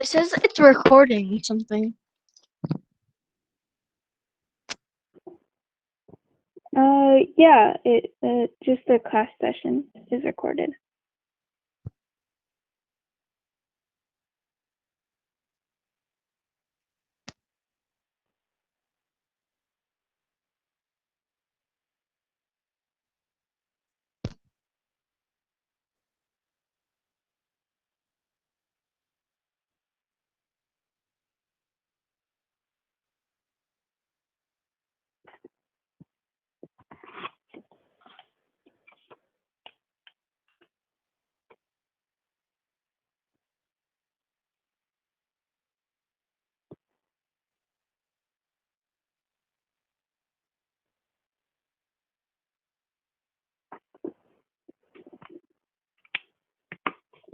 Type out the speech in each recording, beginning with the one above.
It says it's recording something. Yeah, just the class session is recorded.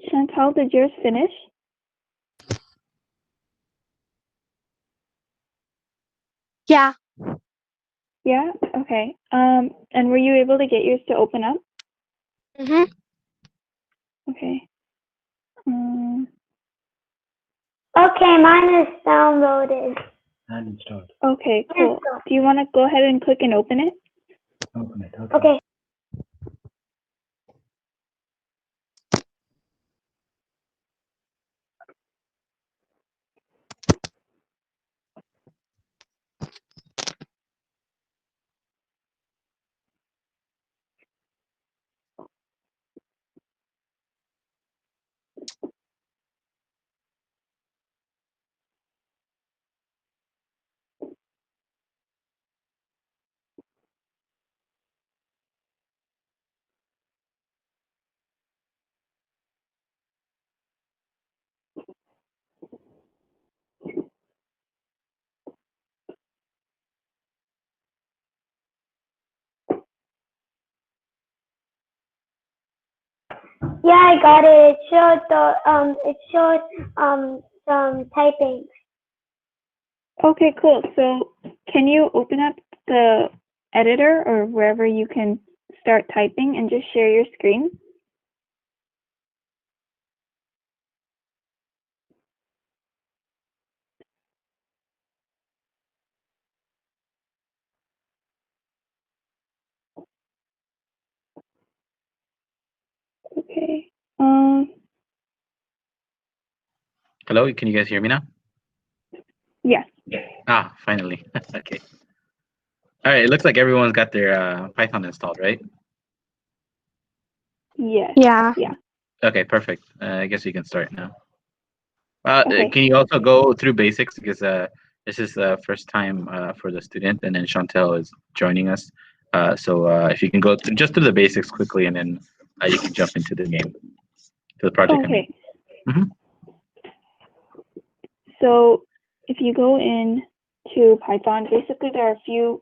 Chantal, did yours finish? Yeah. Yeah? Okay. And were you able to get yours to open up? Mhm. Okay. Okay, mine is downloaded. And installed. Okay, cool. Do you want to go ahead and click and open it? Open it. Okay. Okay. Yeah, I got it. It showed some typing. Okay, cool. So can you open up the editor or wherever you can start typing and just share your screen? Okay. Hello, can you guys hear me now? Yes. Ah, finally. Okay. All right, it looks like everyone's got their Python installed, right? Yes. Yeah. Yeah. Okay, perfect. I guess we can start now. Okay. Can you also go through basics because this is the first time for the student, and then Chantel is joining us. So if you can go just through the basics quickly, and then you can jump into the game, to the project. Okay. I mean. So if you go in to Python, basically there are a few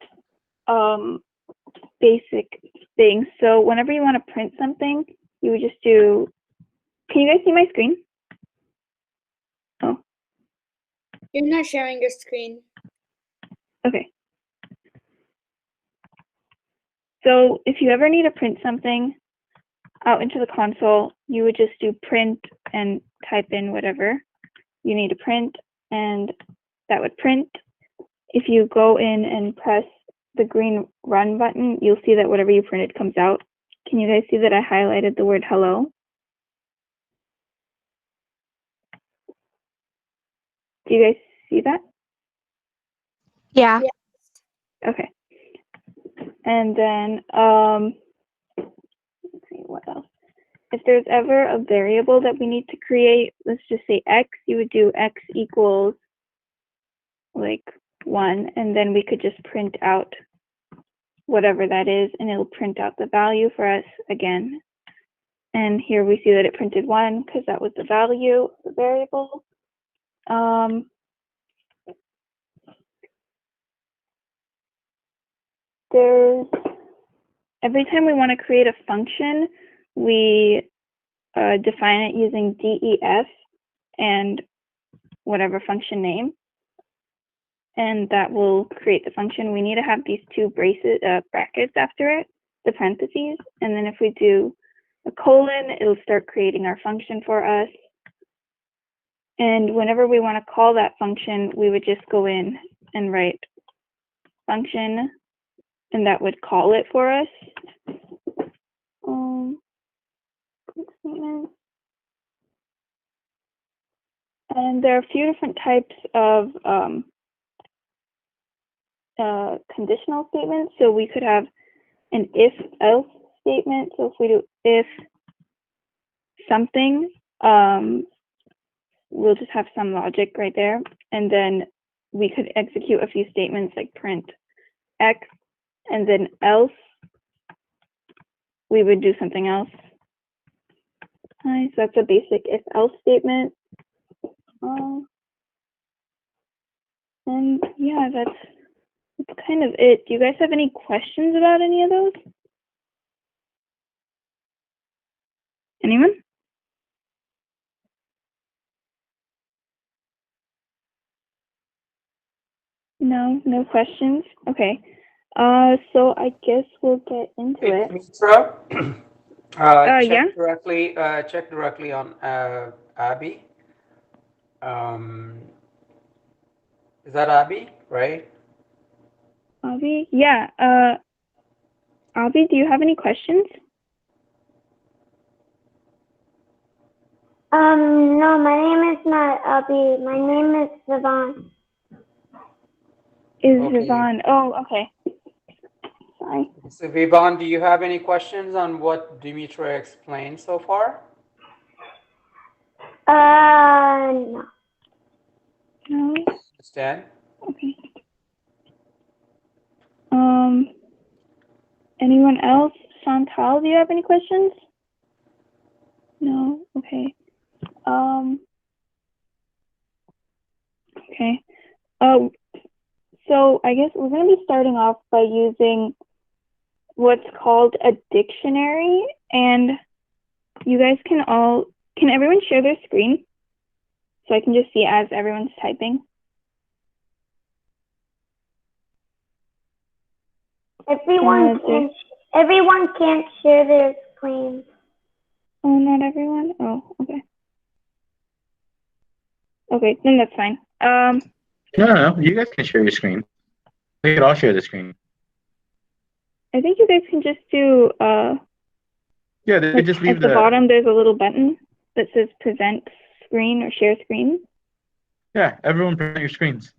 basic things. So whenever you want to print something, you would just do, can you guys see my screen? Oh. You're not sharing your screen. Okay. So if you ever need to print something out into the console, you would just do print and type in whatever you need to print, and that would print. If you go in and press the green run button, you'll see that whatever you printed comes out. Can you guys see that I highlighted the word hello? Do you guys see that? Yeah. Okay. And then, let's see, what else? If there's ever a variable that we need to create, let's just say x, you would do x equals like 1, and then we could just print out whatever that is, and it'll print out the value for us again. And here we see that it printed 1 because that was the value of the variable. Every time we want to create a function, we define it using def and whatever function name, and that will create the function. We need to have these two brackets after it, the parentheses, and then if we do a colon, it'll start creating our function for us. And whenever we want to call that function, we would just go in and write function, and that would call it for us. And there are a few different types of conditional statements. So we could have an if-else statement. So if we do if something, we'll just have some logic right there. And then we could execute a few statements like print X, and then else, we would do something else. So that's a basic if-else statement. And yeah, that's kind of it. Do you guys have any questions about any of those? Anyone? No questions? Okay. So I guess we'll get into it. Mitra, Yeah. check directly on Abby. Is that Abby, right? Abby? Yeah. Abby, do you have any questions? No, my name is not Abby. My name is Savon. Is Okay. Vivon? Oh, okay. Sorry. So Vivon, do you have any questions on what Dimitra explained so far? No. No. Understand? Okay. Anyone else? Chantal, do you have any questions? No. Okay. Okay. So I guess we're going to be starting off by using what's called a dictionary, and you guys can everyone share their screen so I can just see as everyone's typing? Everyone can't share their screen. Oh, not everyone? Oh, okay. Okay, then that's fine. No. You guys can share your screen. We could all share the screen. I think you guys can just do Yeah, they like just leave at the bottom there's a little button that says present screen or share screen. Yeah, everyone present your screens.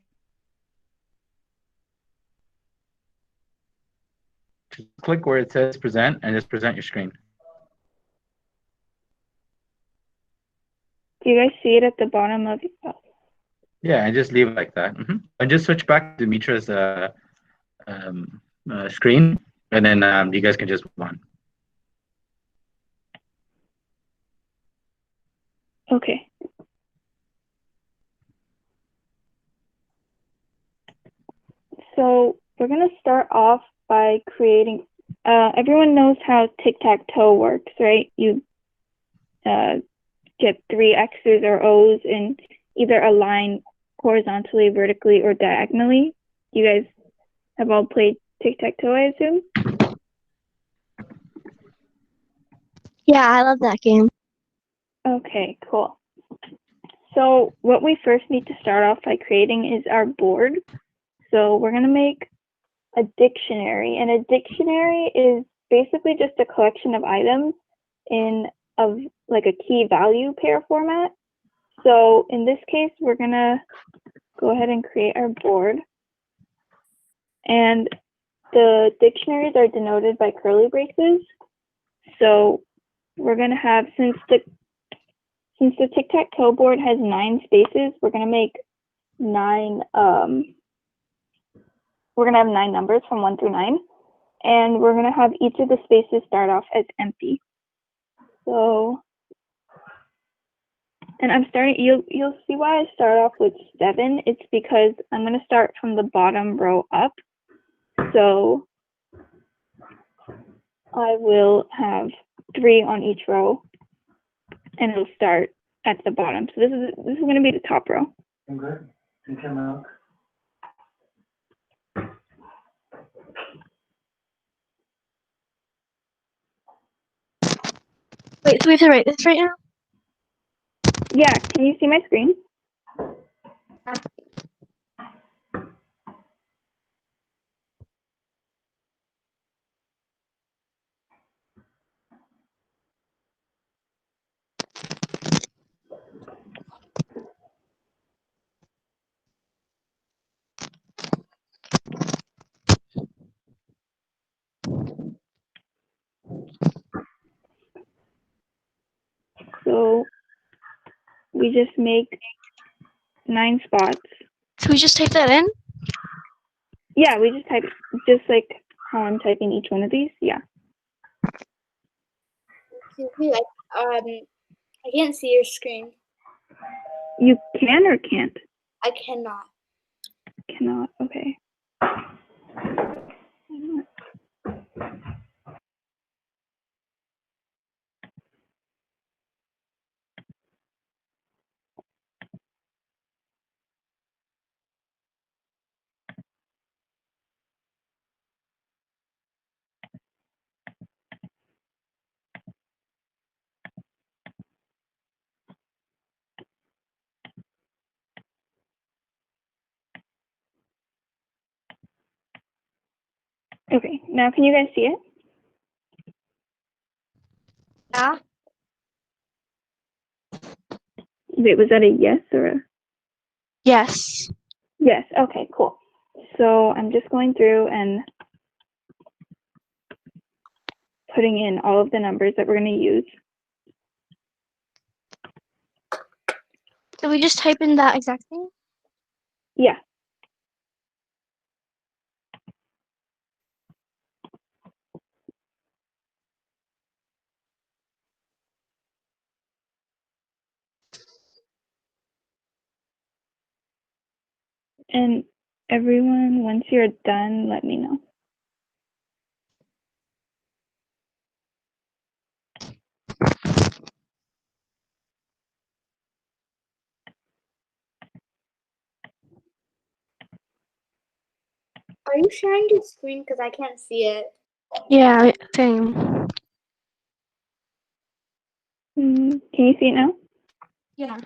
Just click where it says present and just present your screen. Do you guys see it at the bottom of Yeah, and just leave it like that. And just switch back to Mitra's screen, and then you guys can just move on. Okay. So we're going to start off by creating, everyone knows how tic-tac-toe works, right? You get 3 X's or O's in either a line horizontally, vertically, or diagonally. You guys have all played tic-tac-toe, I assume? Yeah, I love that game. Okay, cool. So what we first need to start off by creating is our board. So we're going to make a dictionary, and a dictionary is basically just a collection of items in like a key value pair format. So in this case, we're going to go ahead and create our board. And the dictionaries are denoted by curly braces. So we're going to have, since the tic-tac-toe board has 9 spaces, we're going to make 9, we're going to have 9 numbers from 1 through 9. And we're going to have each of the spaces start off as empty. So, and I'm starting, you'll see why I start off with 7. It's because I'm going to start from the bottom row up. So I will have 3 on each row, and it'll start at the bottom. So this is going to be the top row. I'm good. Drink your milk. Wait, so we have to write this right now? Yeah, can you see my screen? So we just make 9 spots. So we just type that in? Yeah, we just type, just like how I'm typing each one of these. Yeah. Excuse me, I can't see your screen. You can or can't? I cannot. Cannot. Okay. Okay, now can you guys see it? Yeah. Wait, was that a yes or a? Yes. Yes, okay, cool. So I'm just going through and putting in all of the numbers that we're going to use. So we just type in that exact thing? Yeah. And everyone, once you're done, let me know. Are you sharing your screen? Because I can't see it. Yeah, same. Can you see it now? Yeah.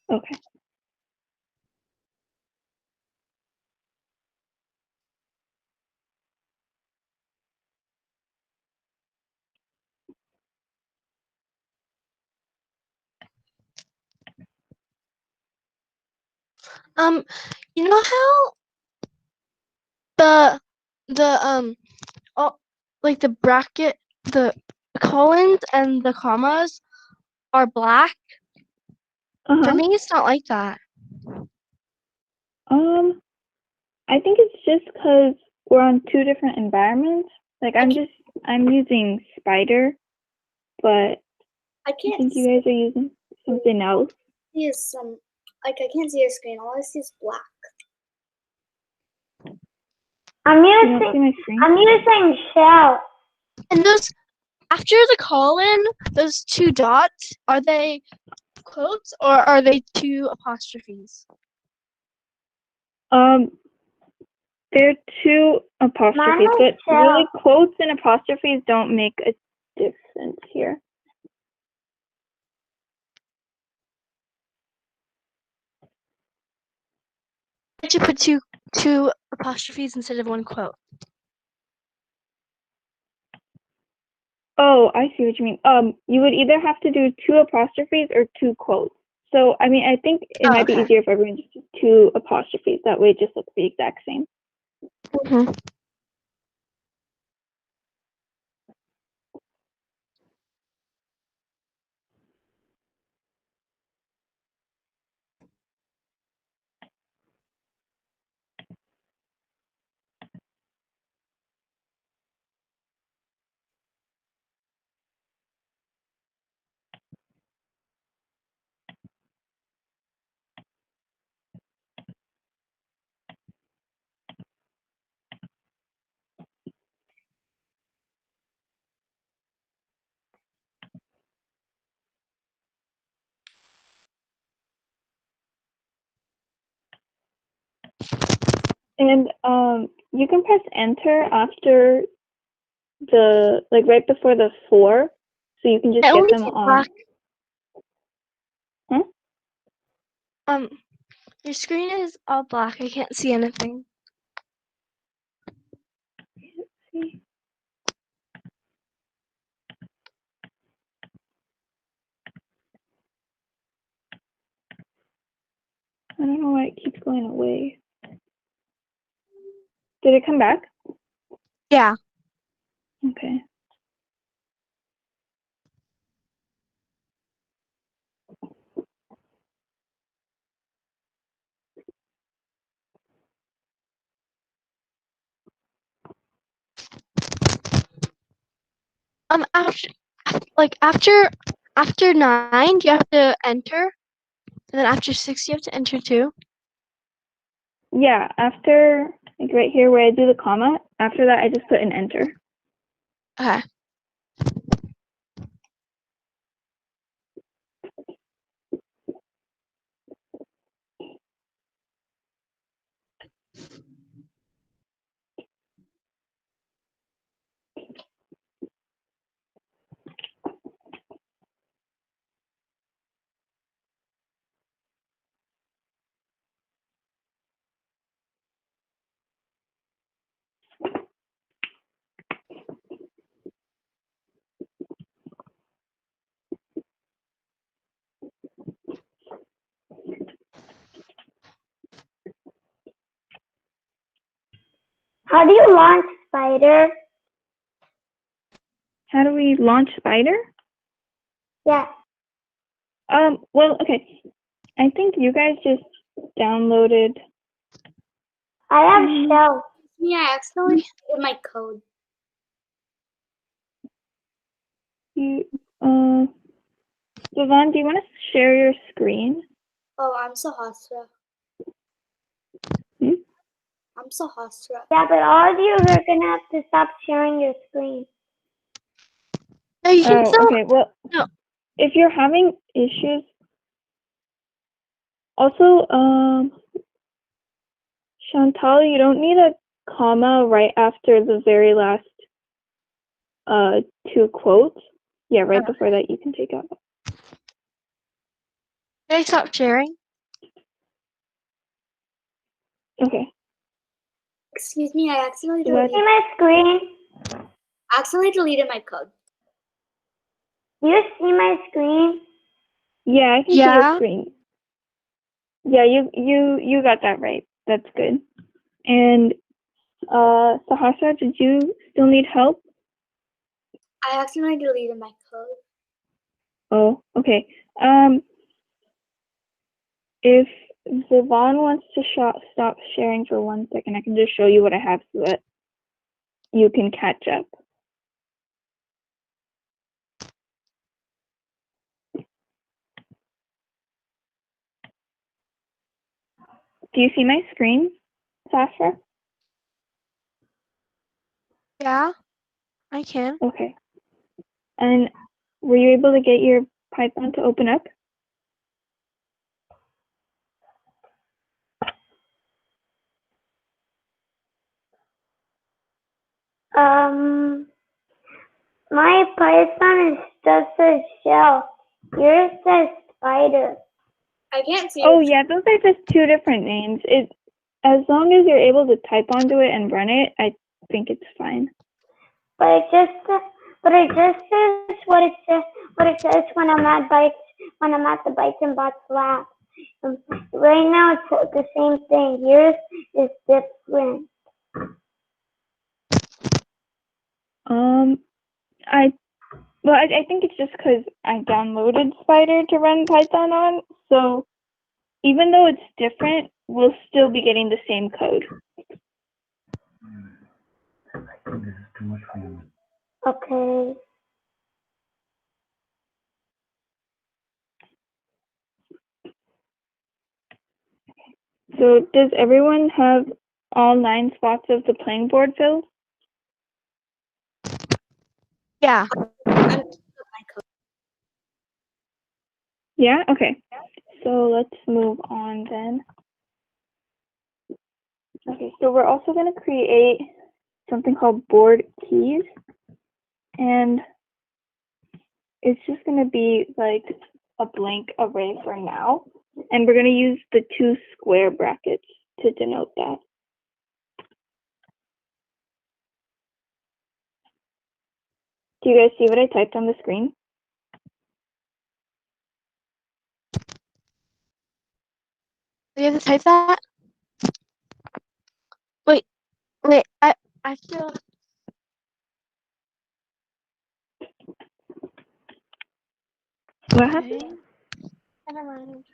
Okay. You know how the oh, like the bracket, the colons and the commas are black? For me, it's not like that. I think it's just because we're on 2 different environments. Like I'm using Spider, but I I can't think you guys are using something else. see I can't see your screen. All I see is black. I'm You don't see using my screen? I'm using shell. And those, after the colon, those 2 dots, are they quotes or are they 2 apostrophes? They're 2 apostrophes, Mine but is shell. really quotes and apostrophes don't make a difference here. I should put two apostrophes instead of 1 quote. Oh, I see what you mean. You would either have to do 2 apostrophes or 2 quotes. So, I mean, I think it might be okay. easier if everyone just did 2 apostrophes. That way it just looks the exact same. Mhm. And you can press enter after the, like right before the 4, so you can just I get only them see on. black. Huh? Your screen is all black. I can't see anything. See? I don't know why it keeps going away. Did it come back? Yeah. Okay. After 9, you have to enter, and then after 6, you have to enter too. Yeah, after, like right here where I do the comma, after that I just put an enter. Okay. How do you launch Spider? How do we launch Spider? Yeah. Well, okay. I think you guys just downloaded. I have Shell. Yeah, I accidentally did my code. You, Devon, do you want to share your screen? Oh, I'm Sahasra. Hmm? I'm Sahasra. Yeah, but all of you are gonna have to stop sharing your screen. No, you can Oh, still. okay. Well, No. if you're having issues, also, Chantal, you don't need a comma right after the very last two quotes. Yeah, right before that you can take out. Can I stop sharing? Okay. Excuse me, I accidentally So that's- See my screen? deleted my code. Do you see my screen? Yeah, I can see your Yeah. screen. Yeah, you got that right. That's good. And Sahasra, did you still need help? I accidentally deleted my code. Oh, okay. If Devon wants to stop sharing for 1 second, I can just show you what I have so that you can catch up. Do you see my screen, Sasha? Yeah. I can. Okay. And were you able to get your Python to open up? My Python is just a shell. Yours says spider. I can't see Oh it. yeah, those are just two different names. As long as you're able to type onto it and run it, I think it's fine. But it just says what it says when I'm at the Bytes and Bots lab. Right now it's the same thing. Yours is different. I think it's just because I downloaded Spider to run Python on, so even though it's different, we'll still be getting the same code. I think this is too much for you. Okay. So does everyone have all 9 spots of the playing board filled? Yeah. Yeah? Okay. So let's move on then. Okay, so we're also going to create something called board keys. And it's just going to be like a blank array for now. And we're going to use the 2 square brackets to denote that. Do you guys see what I typed on the screen? Do you have to type that? Wait, I feel. What happened? Never mind.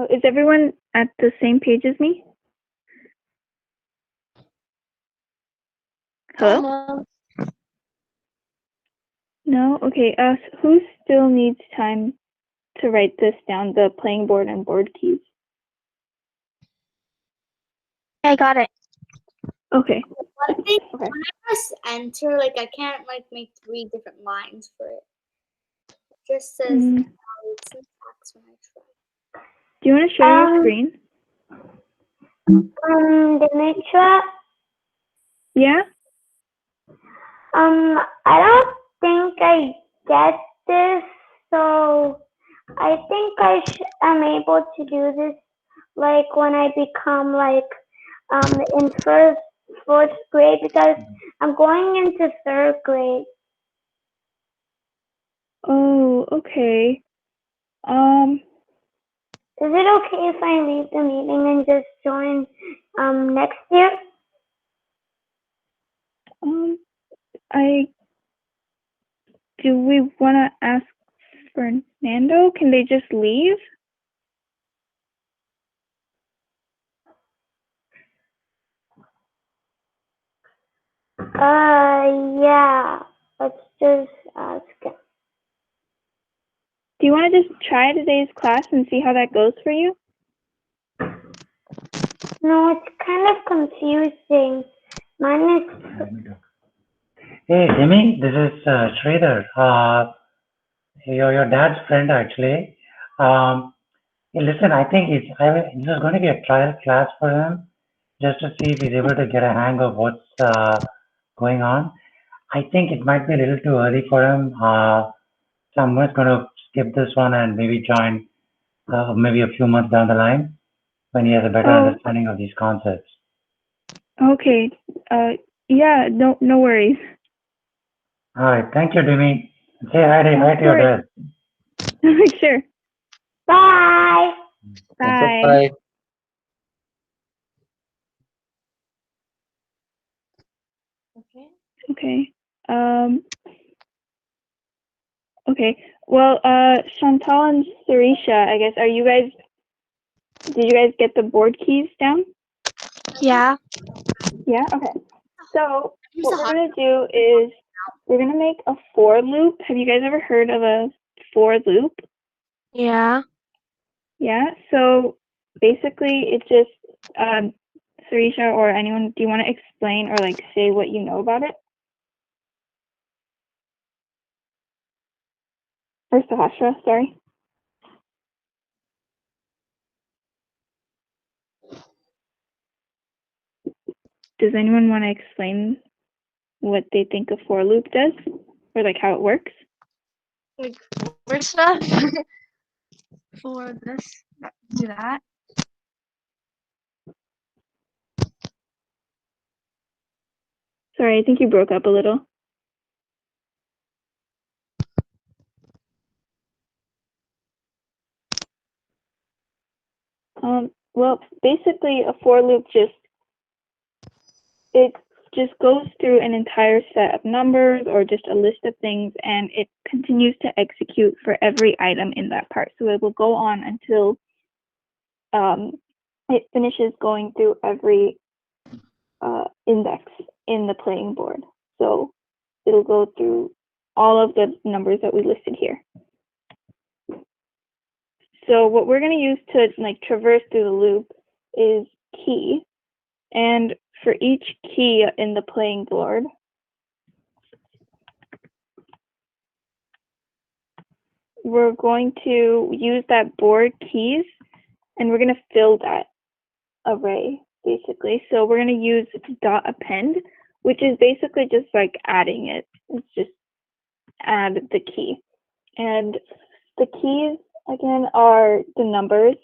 Is everyone at the same page as me? Hello? Almost. No? Okay. Who still needs time to write this down, the playing board and board keys? I got it. Okay. One thing, Okay. when I press enter, like I can't like make 3 different lines for it. It just says syntax when I try. Do you want to share your screen? Dimitra, Yeah? I don't think I get this, so I think am able to do this like when I become like in fourth grade, because I'm going into third grade. Oh, okay. Is it okay if I leave the meeting and just join next year? Do we want to ask Fernando? Can they just leave? Yeah. Let's just ask him. Do you want to just try today's class and see how that goes for you? No, it's kind of confusing. Mine is. Hey, Demi, this is Sridhar. Your dad's friend, actually. Hey, listen, I think this is going to be a trial class for him, just to see if he's able to get a hang of what's going on. I think it might be a little too early for him. So I'm just going to skip this one and maybe join maybe a few months down the line when he has a better understanding of these concepts. Okay. Yeah, no worries. All right. Thank you, Demi. Say hi to your dad. Sure. Bye. Bye. Bye. Okay. Okay. Okay. Well, Chantal and Sarisha, I guess, did you guys get the board keys down? Yeah. Yeah? Okay. So what we're going to do is we're going to make a for loop. Have you guys ever heard of a for loop? Yeah. Yeah. So basically it just, Sarisha or anyone, do you want to explain or like say what you know about it? Or Sahasra, sorry. Does anyone want to explain what they think a for loop does? Or like how it works? Like word stuff for this. Do that. Sorry, I think you broke up a little. Well, basically a for loop just goes through an entire set of numbers or just a list of things, and it continues to execute for every item in that part. So it will go on until it finishes going through every index in the playing board. So it'll go through all of the numbers that we listed here. So what we're going to use to like traverse through the loop is key. And for each key in the playing board, we're going to use that board keys and we're going to fill that array basically. So we're going to use dot append, which is basically just like adding it. It's just add the key. And the keys again are the numbers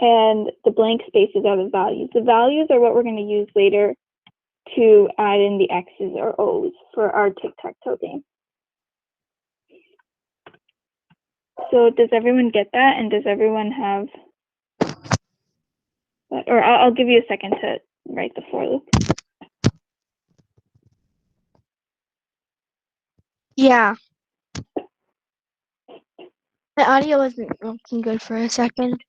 and the blank spaces are the values. The values are what we're going to use later to add in the X's or O's for our tic-tac-toe game. So does everyone get that? And does everyone have, or I'll give you a second to write the for loop. Yeah. The audio wasn't looking good for a second.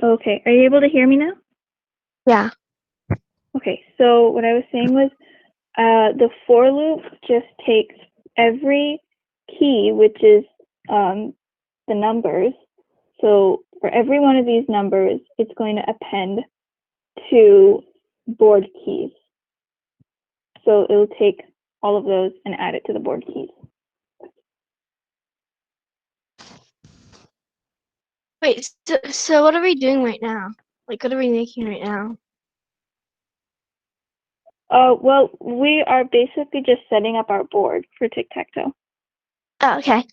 Okay, are you able to hear me now? Yeah. Okay, so what I was saying was the for loop just takes every key, which is the numbers. So for every one of these numbers, it's going to append to board keys. So it'll take all of those and add it to the board keys. Wait, so what are we doing right now? Like, what are we making right now? Well, we are basically just setting up our board for tic-tac-toe. Oh, okay.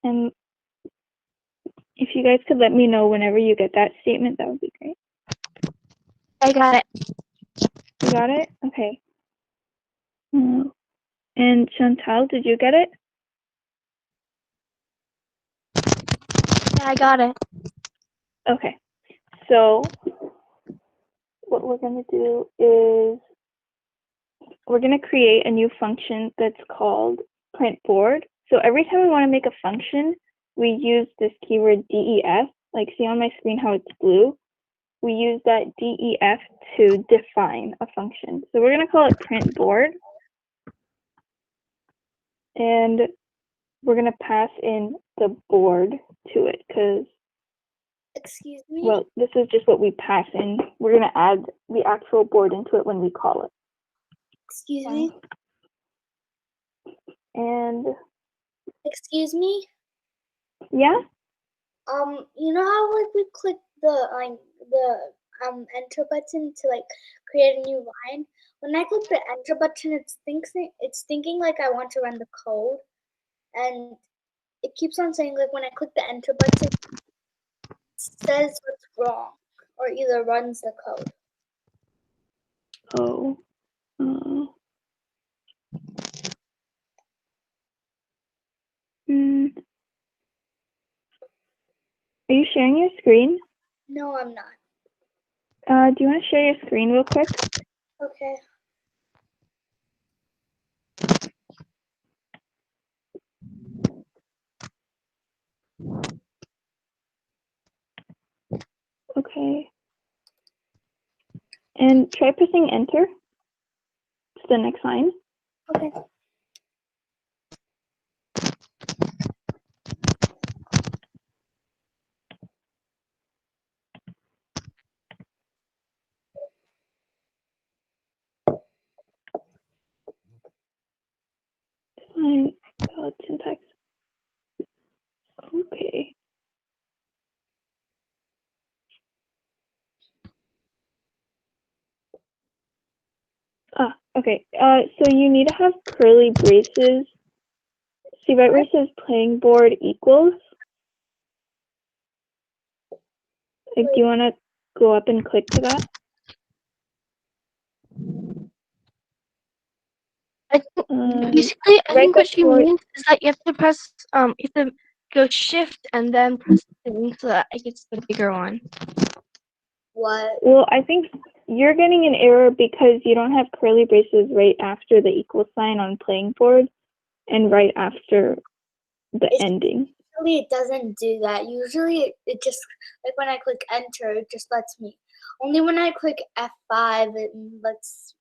And if you guys could let me know whenever you get that statement, that would be great. I got it. You got it? Okay. And Chantal, did you get it? Yeah, I got it. Okay. So what we're going to do is we're going to create a new function that's called print board. So every time we want to make a function, we use this keyword def. Like see on my screen how it's blue? We use that def to define a function. So we're going to call it print board. And we're going to pass in the board to it because, Excuse me? well, this is just what we pass in. We're going to add the actual board into it when we call it. Excuse me? And Excuse me? yeah, You know how like we click the enter button to like create a new line? When I click the enter button, it's thinking like I want to run the code, and it keeps on saying like when I click the enter button, it says what's wrong or either runs the code. oh, Are you sharing your screen? No, I'm not. Do you want to share your screen real quick? Okay. Okay. And try pressing enter to the next line. Okay. Line, syntax. Okay. Okay. So you need to have curly braces. See right where it says playing board equals? Like, do you want to go up and click to that? Basically, I think what she before- means is that you have to press, you have to go shift and then press the thing so that it gets the bigger one. What? Well, I think you're getting an error because you don't have curly braces right after the equal sign on playing board and right after the ending. Usually it doesn't do that. Usually it just, like when I click enter, it just lets me. Only when I click F5, it lets,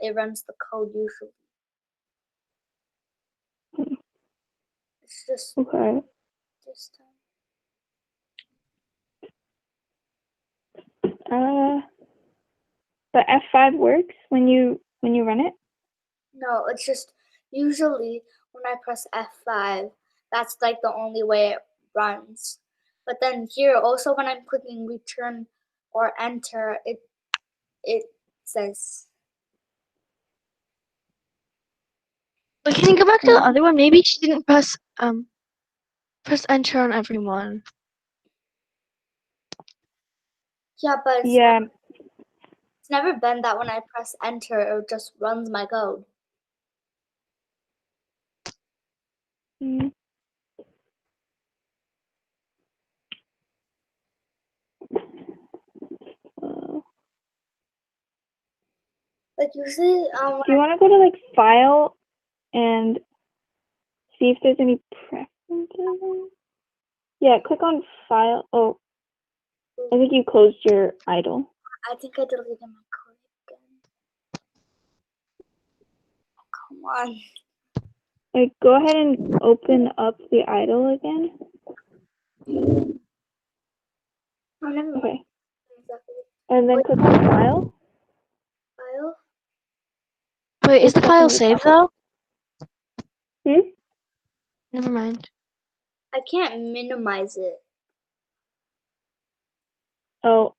it runs the code usually. It's just Okay. this time. But F5 works when you run it? No, it's just usually when I press F5, that's like the only way it runs. But then here also when I'm clicking return or enter, it says. But can you go back to the Oh. other one? Maybe she didn't press enter on everyone. Yeah, but Yeah. it's never been that when I press enter, it just runs my code. Mm. Like usually, Do you want to go to like file and see if there's any preferences? Yeah, click on file. Oh, I think you closed your idle. I think I deleted my code again. Come on. Like, go ahead and open up the idle again. Oh, never mind. Okay. Exactly. And then click on file. File. Wait, is the Click file on saved though? Hmm? Never mind. I can't minimize it. Oh,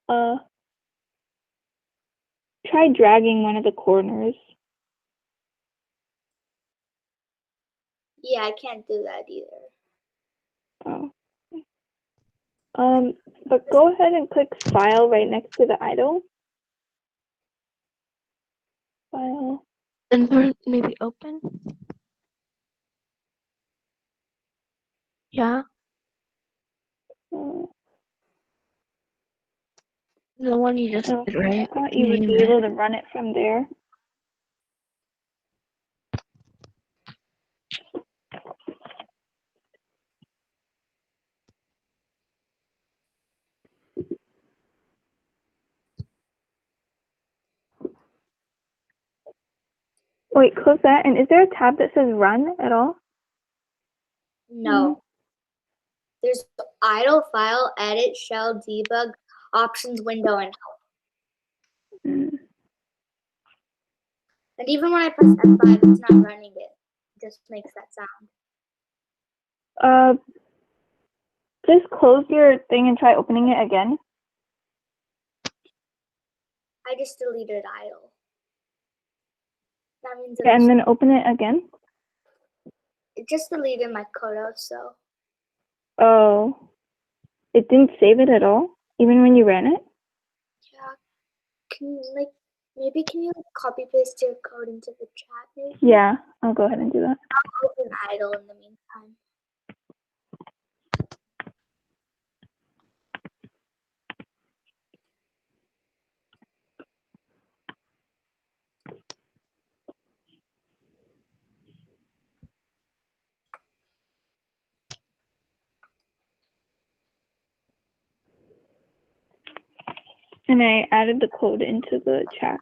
try dragging one of the corners. Yeah, I can't do that either. Oh. But go ahead and click file right next to the idle. File. And maybe open? Yeah. Oh, The one you just did, right? I thought you would Name be it. able to run it from there. Wait, close that. And is there a tab that says run at all? No. There's idle, file, edit, shell, debug, options, window, and help. Mm. And even when I press F5, it's not running it. It just makes that sound. Just close your thing and try opening it again. I just deleted idle. That means Yeah, and then open it again. it just deleted my code, so. Oh, it didn't save it at all, even when you ran it? Yeah. Can you, maybe can you copy paste your code into the chat, maybe? Yeah, I'll go ahead and do that. I'll open idle in the meantime. And I added the code into the chat.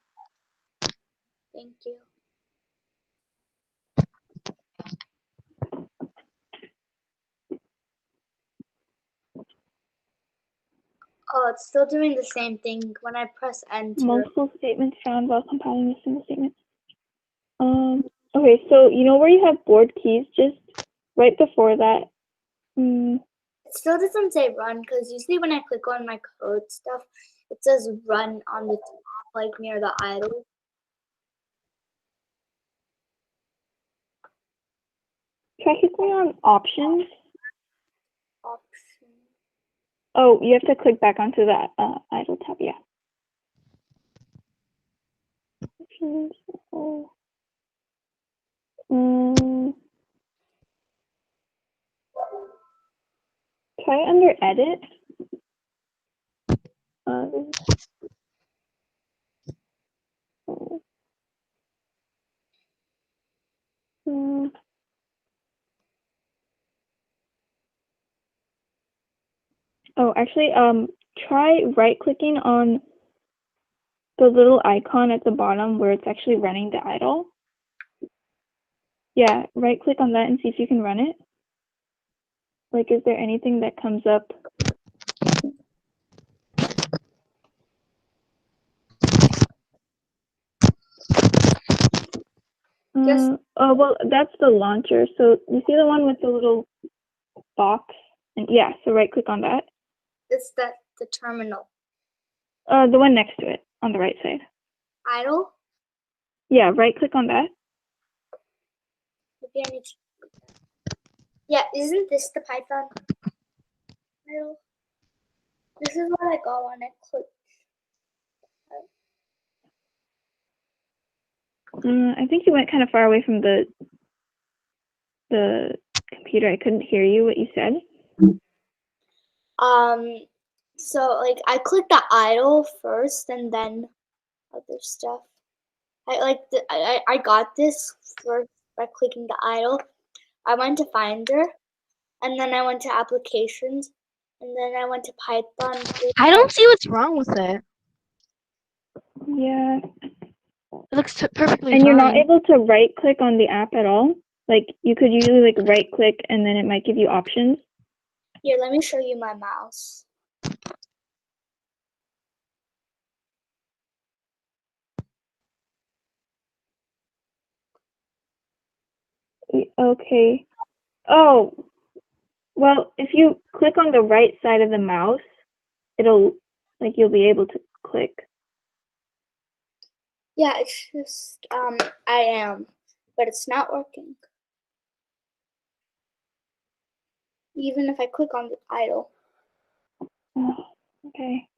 Thank you. Oh, it's still doing the same thing when I press enter. Multiple statements found while compiling a single statement. Okay, so you know where you have board keys, just right before that. It still doesn't say run because usually when I click on my code stuff, it says run on the top, like near the idle. Try clicking on options. Option. Oh, you have to click back onto that idle tab, yeah. Options. Oh. Try under edit. Oh. Oh, actually, try right-clicking on the little icon at the bottom where it's actually running the idle. Yeah, right-click on that and see if you can run it. Like, is there anything that comes up? Oh, well, that's the launcher. So you see the one with the little box? And yeah, so right click on that. It's the terminal. The one next to it on the right side. Idle? Yeah, right click on that. Maybe I need to... Yeah, isn't this the Python idle? This is what I got when I clicked. I think you went kind of far away from the computer. I couldn't hear you, what you said. So like I clicked the idle first and then other stuff. I got this first by clicking the idle. I went to Finder, and then I went to Applications, and then I went to Python. I don't see what's wrong with it. Yeah. It looks perfectly And fine. you're not able to right click on the app at all? Like you could usually like right click and then it might give you options. Here, let me show you my mouse. Okay. Oh, well, if you click on the right side of the mouse, it'll, like, you'll be able to click. Yeah, it's just I am, but it's not working. Even if I click on the idle. Oh, okay.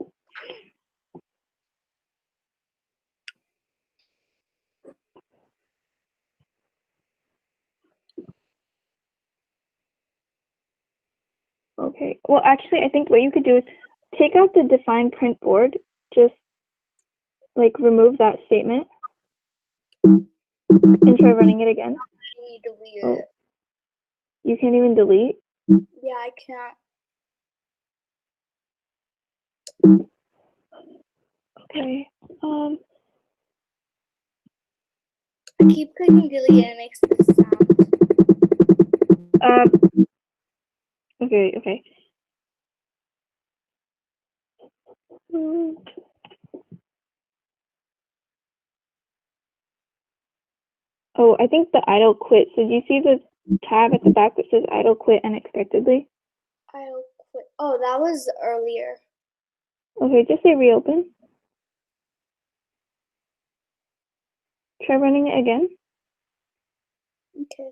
Okay. Well, actually, I think what you could do is take out the define print board. Just like remove that statement and try running it again. Delete Oh. it. You can't even delete? Yeah, I can't. Okay. I keep clicking delete and it makes this sound. Okay. Oh, I think the idle quit. So do you see the tab at the back that says idle quit unexpectedly? I'll quit. Oh, that was earlier. Okay, just say reopen. Try running it again. Okay.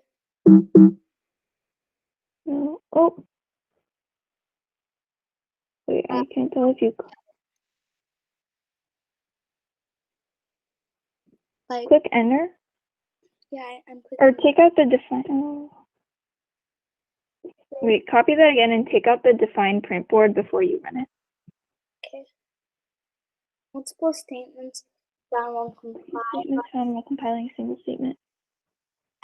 No. Oh. Wait, I can't tell if you Like, click enter. yeah, I'm clicking. Or take out the define. Oh. Wait, copy that again and take out the define print board before you run it. Okay. Multiple statements found while compiling. Statements found while compiling a single statement.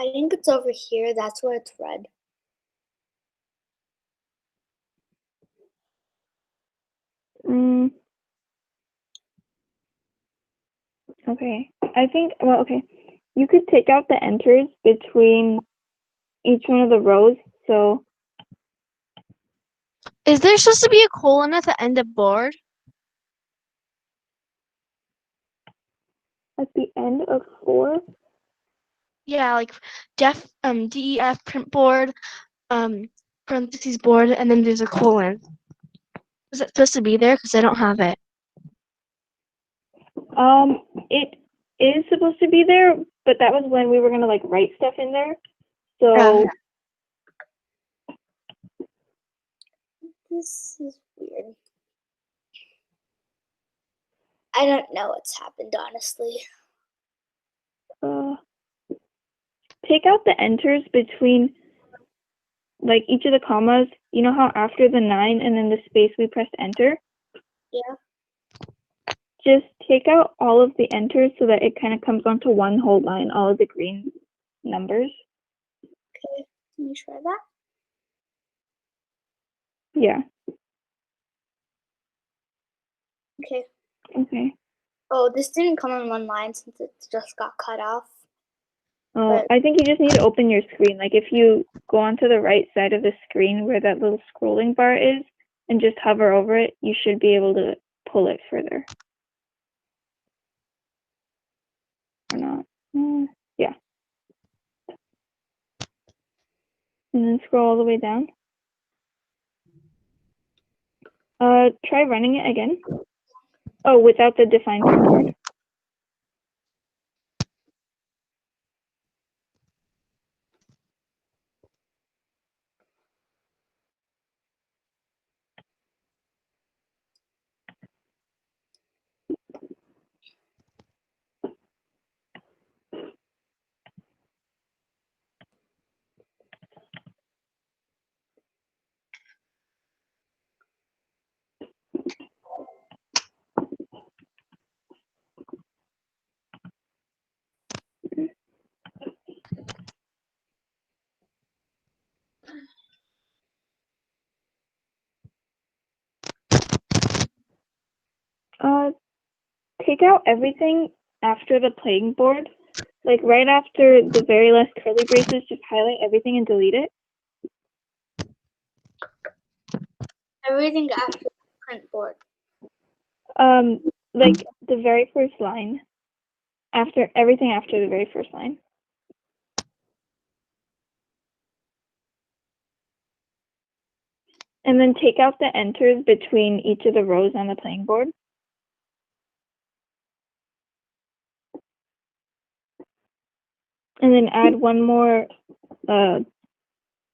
I think it's over here. That's where it's red. Okay. I think, well, okay. You could take out the enters between each one of the rows. So Is there supposed to be a colon at the end of board? at the end of 4. Yeah, like DEF print board, parentheses board, and then there's a colon. Is it supposed to be there? Because I don't have it. It is supposed to be there, but that was when we were gonna like write stuff in there. So Oh. This is weird. I don't know what's happened, honestly. take out the enters between like each of the commas. You know how after the 9 and then the space we press enter? Yeah. Just take out all of the enters so that it kind of comes onto one whole line, all of the green numbers. Okay, can you try that? Yeah. Okay. Okay. Oh, this didn't come on one line since it just got cut off. Oh, But I think you just need to open your screen. Like if you go onto the right side of the screen where that little scrolling bar is and just hover over it, you should be able to pull it further. Or not. Yeah. And then scroll all the way down. Try running it again. Oh, without the define print word. Take out everything after the playing board. Like right after the very last curly braces, just highlight everything and delete it. Everything after the print board. Like the very first line. Everything after the very first line. And then take out the enters between each of the rows on the playing board. And then add one more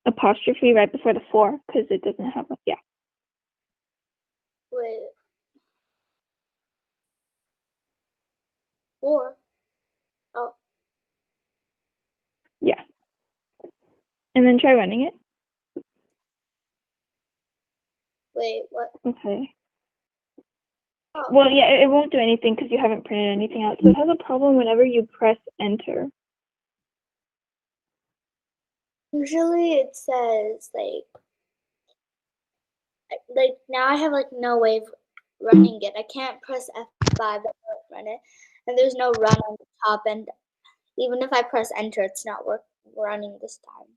apostrophe right before the 4 because it doesn't have one. Yeah. Wait. 4. Oh. Yeah. And then try running it. Wait, what? Okay. Oh. Well, yeah, it won't do anything because you haven't printed anything out. So it has a problem whenever you press enter. Usually it says like now I have like no way of running it. I can't press F5 and run it, and there's no run on the top. And even if I press enter, it's not running this time.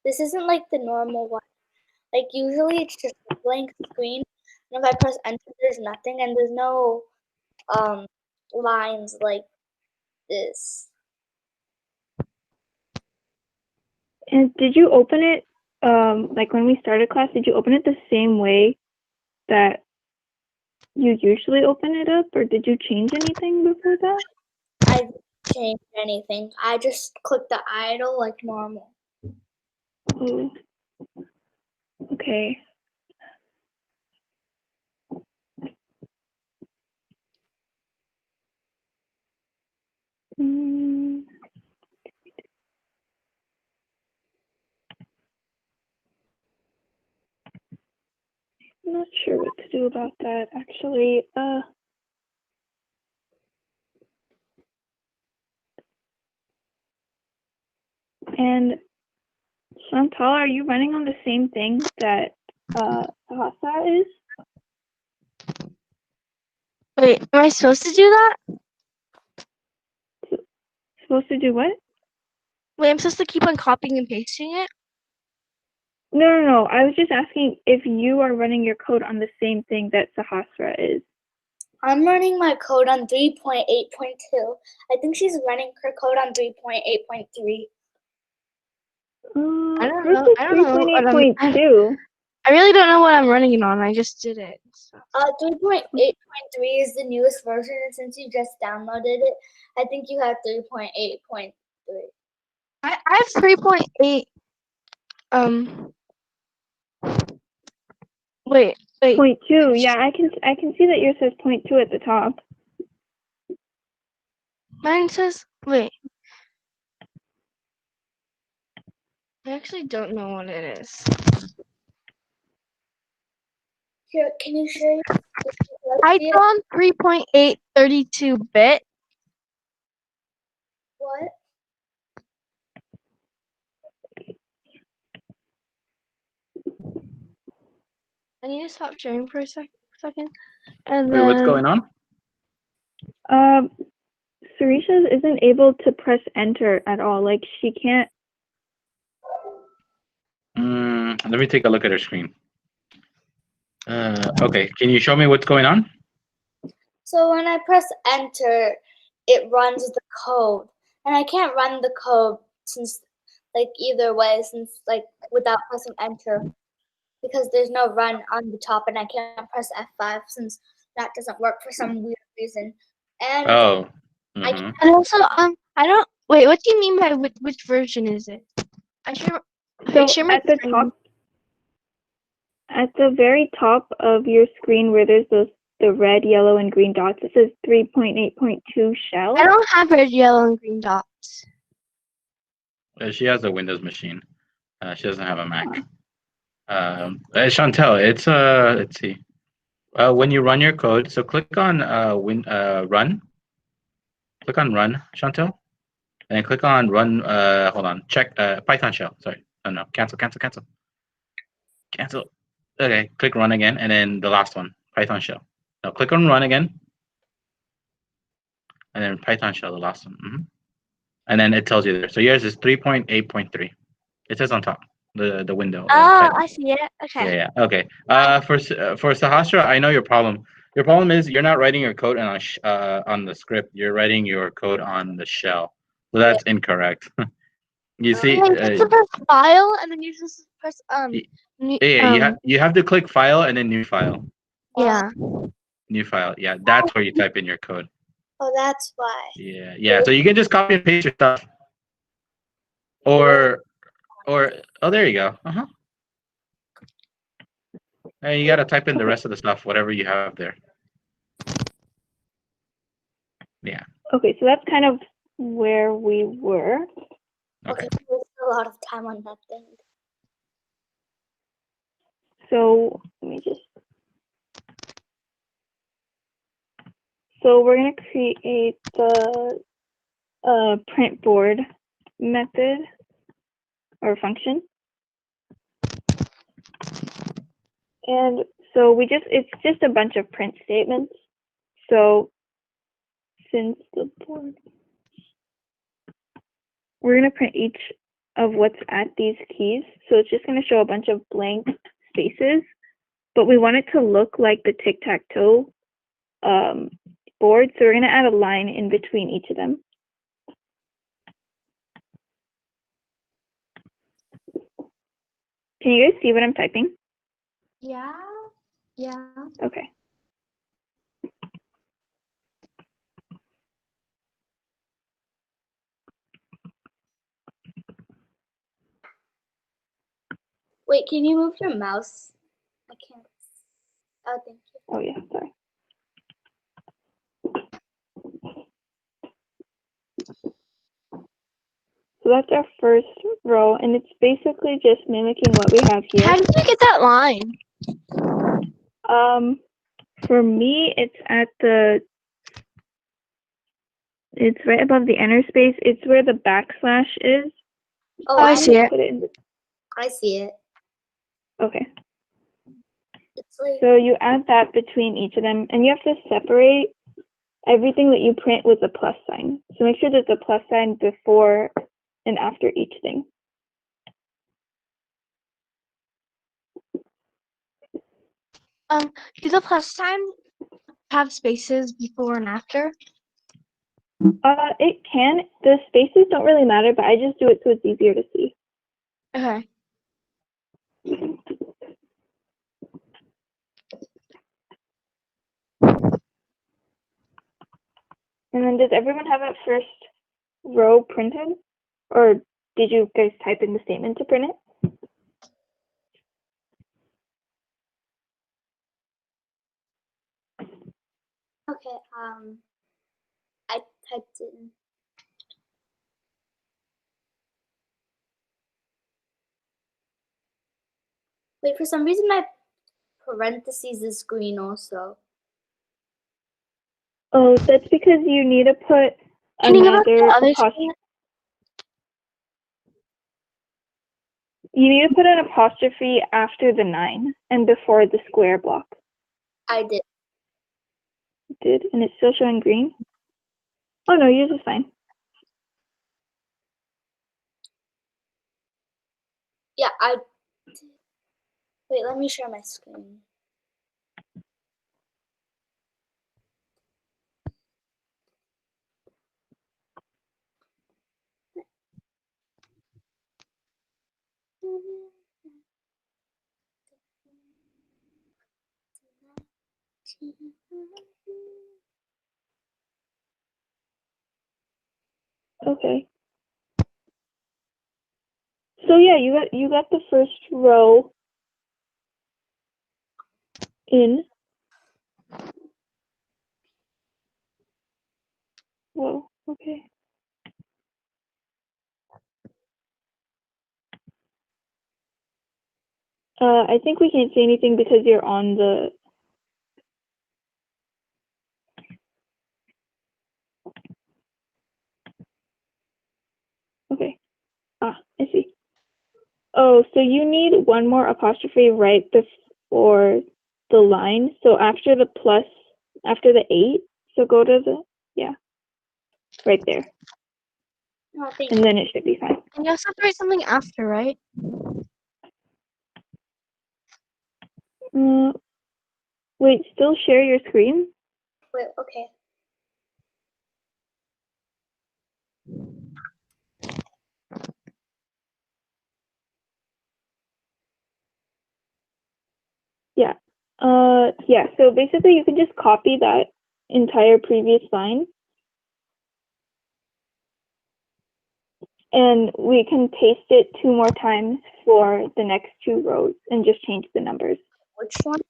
This isn't like the normal one. Like usually it's just a blank screen, and if I press enter, there's nothing, and there's no lines like this. And did you open it, like when we started class, did you open it the same way that you usually open it up, or did you change anything before that? I didn't change anything. I just clicked the idle like normal. Oh. Okay. I'm not sure what to do about that, actually. And Chantal, are you running on the same thing that Sahasa is? Wait, am I supposed to do that? Supposed to do what? Wait, I'm supposed to keep on copying and pasting it? No. I was just asking if you are running your code on the same thing that Sahasra is. I'm running my code on 3.8.2. I think she's running her code on 3.8.3. I don't know. I don't know. 3.8.2. I really don't know what I'm running it on. I just did it. So. 3.8.3 is the newest version, and since you just downloaded it, I think you have 3.8.3. I have 3.8. Wait. 0.2. Yeah, I can see that yours says 0.2 at the top. Mine says wait. I actually don't know what it is. Here, can you show? Python 3.8 32-bit. What? I need to stop sharing for a second. And Wait, what's going on? Sarisha isn't able to press enter at all. Like she can't. Let me take a look at her screen. Okay, can you show me what's going on? So when I press enter, it runs the code, and I can't run the code since like either way since like without pressing enter because there's no run on the top, and I can't press F5 since that doesn't work for some weird reason. And Oh. I Mhm. And also, I don't wait. What do you mean by which version is it? So share my at the screen. top, at the very top of your screen where there's the red, yellow, and green dots, it says 3.8.2 shell. I don't have red, yellow, and green dots. She has a Windows machine. She doesn't have a Mac. Chantel, it's let's see. When you run your code, so click on run. Click on run, Chantel, and then click on run. Hold on, check Python shell. Sorry, no, cancel. Okay, click run again, and then the last one, Python shell. Now click on run again, and then Python shell, the last one. And then it tells you there. So yours is 3.8.3. It says on top the window. Oh, I see it. Okay. Yeah. Okay. For Sahasra, I know your problem. Your problem is you're not writing your code on the script. You're writing your code on the shell. So that's incorrect. You see, You have to press file, and then you just press you have to click file and then new file. Yeah. New file. Yeah, that's where you type in your code. oh, that's why. Yeah. So you can just copy and paste your stuff. Or oh, there you go. And you gotta type in the rest of the stuff, whatever you have there. Yeah. Okay, so that's kind of where we were. Okay. There's a lot of time on that thing. So let me just. So we're gonna create the print board method or function. And so it's just a bunch of print statements. So since the board, we're going to print each of what's at these keys. So it's just going to show a bunch of blank spaces, but we want it to look like the tic-tac-toe board. So we're going to add a line in between each of them. Can you guys see what I'm typing? Yeah. Okay. Wait, can you move your mouse? I can't. Oh, thank you. Oh yeah, sorry. So that's our first row, and it's basically just mimicking what we have here. How did you get that line? For me, it's right above the enter space. It's where the backslash is. Oh, I see it. Put it in the, I see it. okay. It's like So you add that between each of them, and you have to separate everything that you print with a plus sign. So make sure there's a plus sign before and after each thing. Do the plus sign have spaces before and after? It can. The spaces don't really matter, but I just do it so it's easier to see. Okay. And then does everyone have that first row printed? Or did you guys type in the statement to print it? okay. I typed it in. Wait, for some reason my parentheses is green also. Oh, that's because you need to put Can you go back to another the other apostrophe. screen? You need to put an apostrophe after the 9 and before the square block. I did. Did, and it's still showing green? Oh no, yours is fine. Yeah, wait, let me share my screen. Okay. So yeah, you got the first row in. Whoa, okay. I think we can't say anything because you're on the. Okay. Ah, I see. Oh, so you need one more apostrophe right before the line. So after the plus, after the 8, so go to the, yeah, right there. Oh, thank And you. then it should be fine. And you also have to write something after, right? Wait, still share your screen? Wait, okay. Yeah. Yeah, so basically you can just copy that entire previous line. And we can paste it 2 more times for the next 2 rows and just change the numbers. Which one?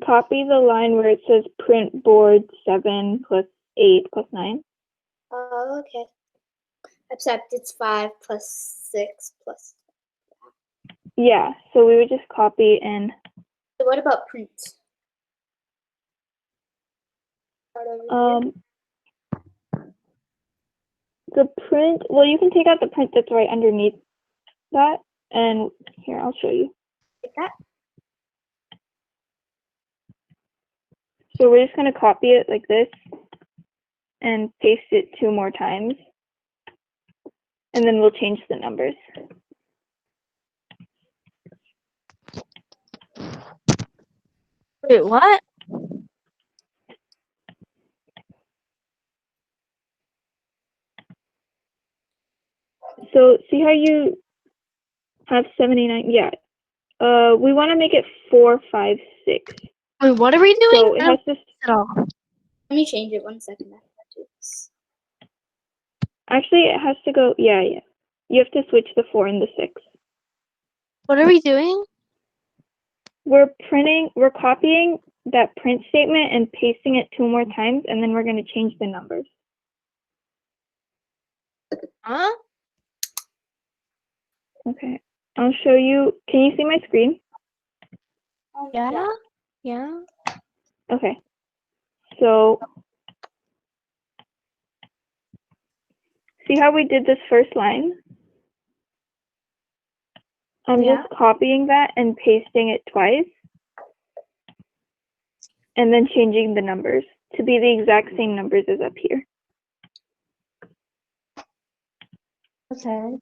Copy the line where it says print board 7 plus 8 plus 9. Oh, okay. Except it's 5 plus 6 plus. Yeah, so we would just copy and So what about print? Start over here. the print, well, you can take out the print that's right underneath that. And here, I'll show you. Like that? So we're just going to copy it like this and paste it 2 more times. And then we'll change the numbers. Wait, what? So see how you have 79? Yeah. We want to make it 4, 5, 6. Wait, what are we doing? So it has to, At all. Let me change it 1 second. I have to do this. actually it has to go, yeah. You have to switch the 4 and the 6. What are we doing? We're copying that print statement and pasting it 2 more times, and then we're going to change the numbers. Huh? Okay. I'll show you. Can you see my screen? Yeah? Yeah. Okay. So see how we did this first line? I'm Yeah. just copying that and pasting it twice, and then changing the numbers to be the exact same numbers as up here. Okay.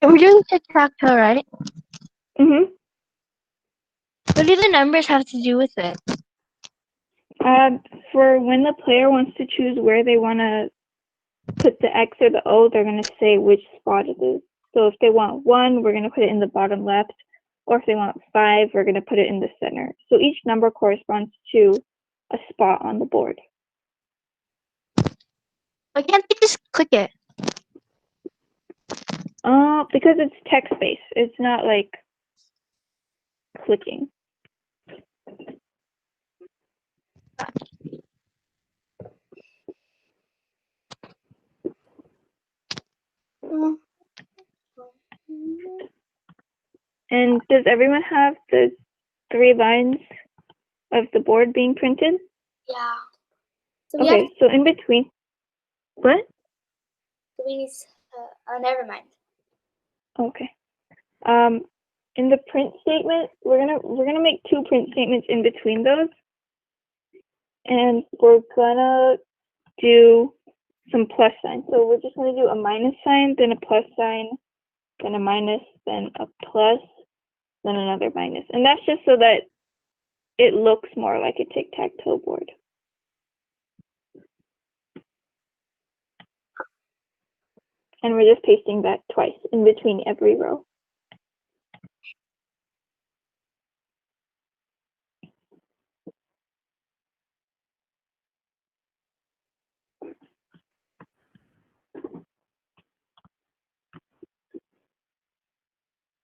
And we're doing tic-tac-toe, right? Mm-hmm. What do the numbers have to do with it? For when the player wants to choose where they want to put the X or the O, they're going to say which spot it is. So if they want 1, we're going to put it in the bottom left. Or if they want 5, we're going to put it in the center. So each number corresponds to a spot on the board. Why can't they just click it? Because it's text-based. It's not like clicking. And does everyone have the 3 lines of the board being printed? Yeah. So we have Okay, so in between. What? so we need never mind. Okay. In the print statement, we're gonna make 2 print statements in between those, and we're gonna do some plus signs. So we're just gonna do a minus sign, then a plus sign, then a minus, then a plus, then another minus, and that's just so that it looks more like a tic-tac-toe board. And we're just pasting that twice in between every row.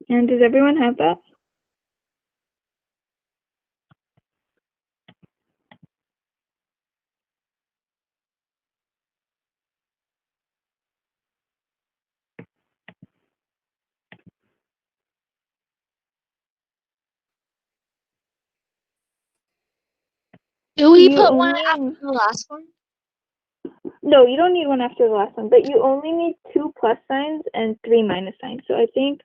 And does everyone have that? Do we You put one only- after the last one? No, you don't need one after the last one, but you only need 2 plus signs and 3 minus signs. So I think,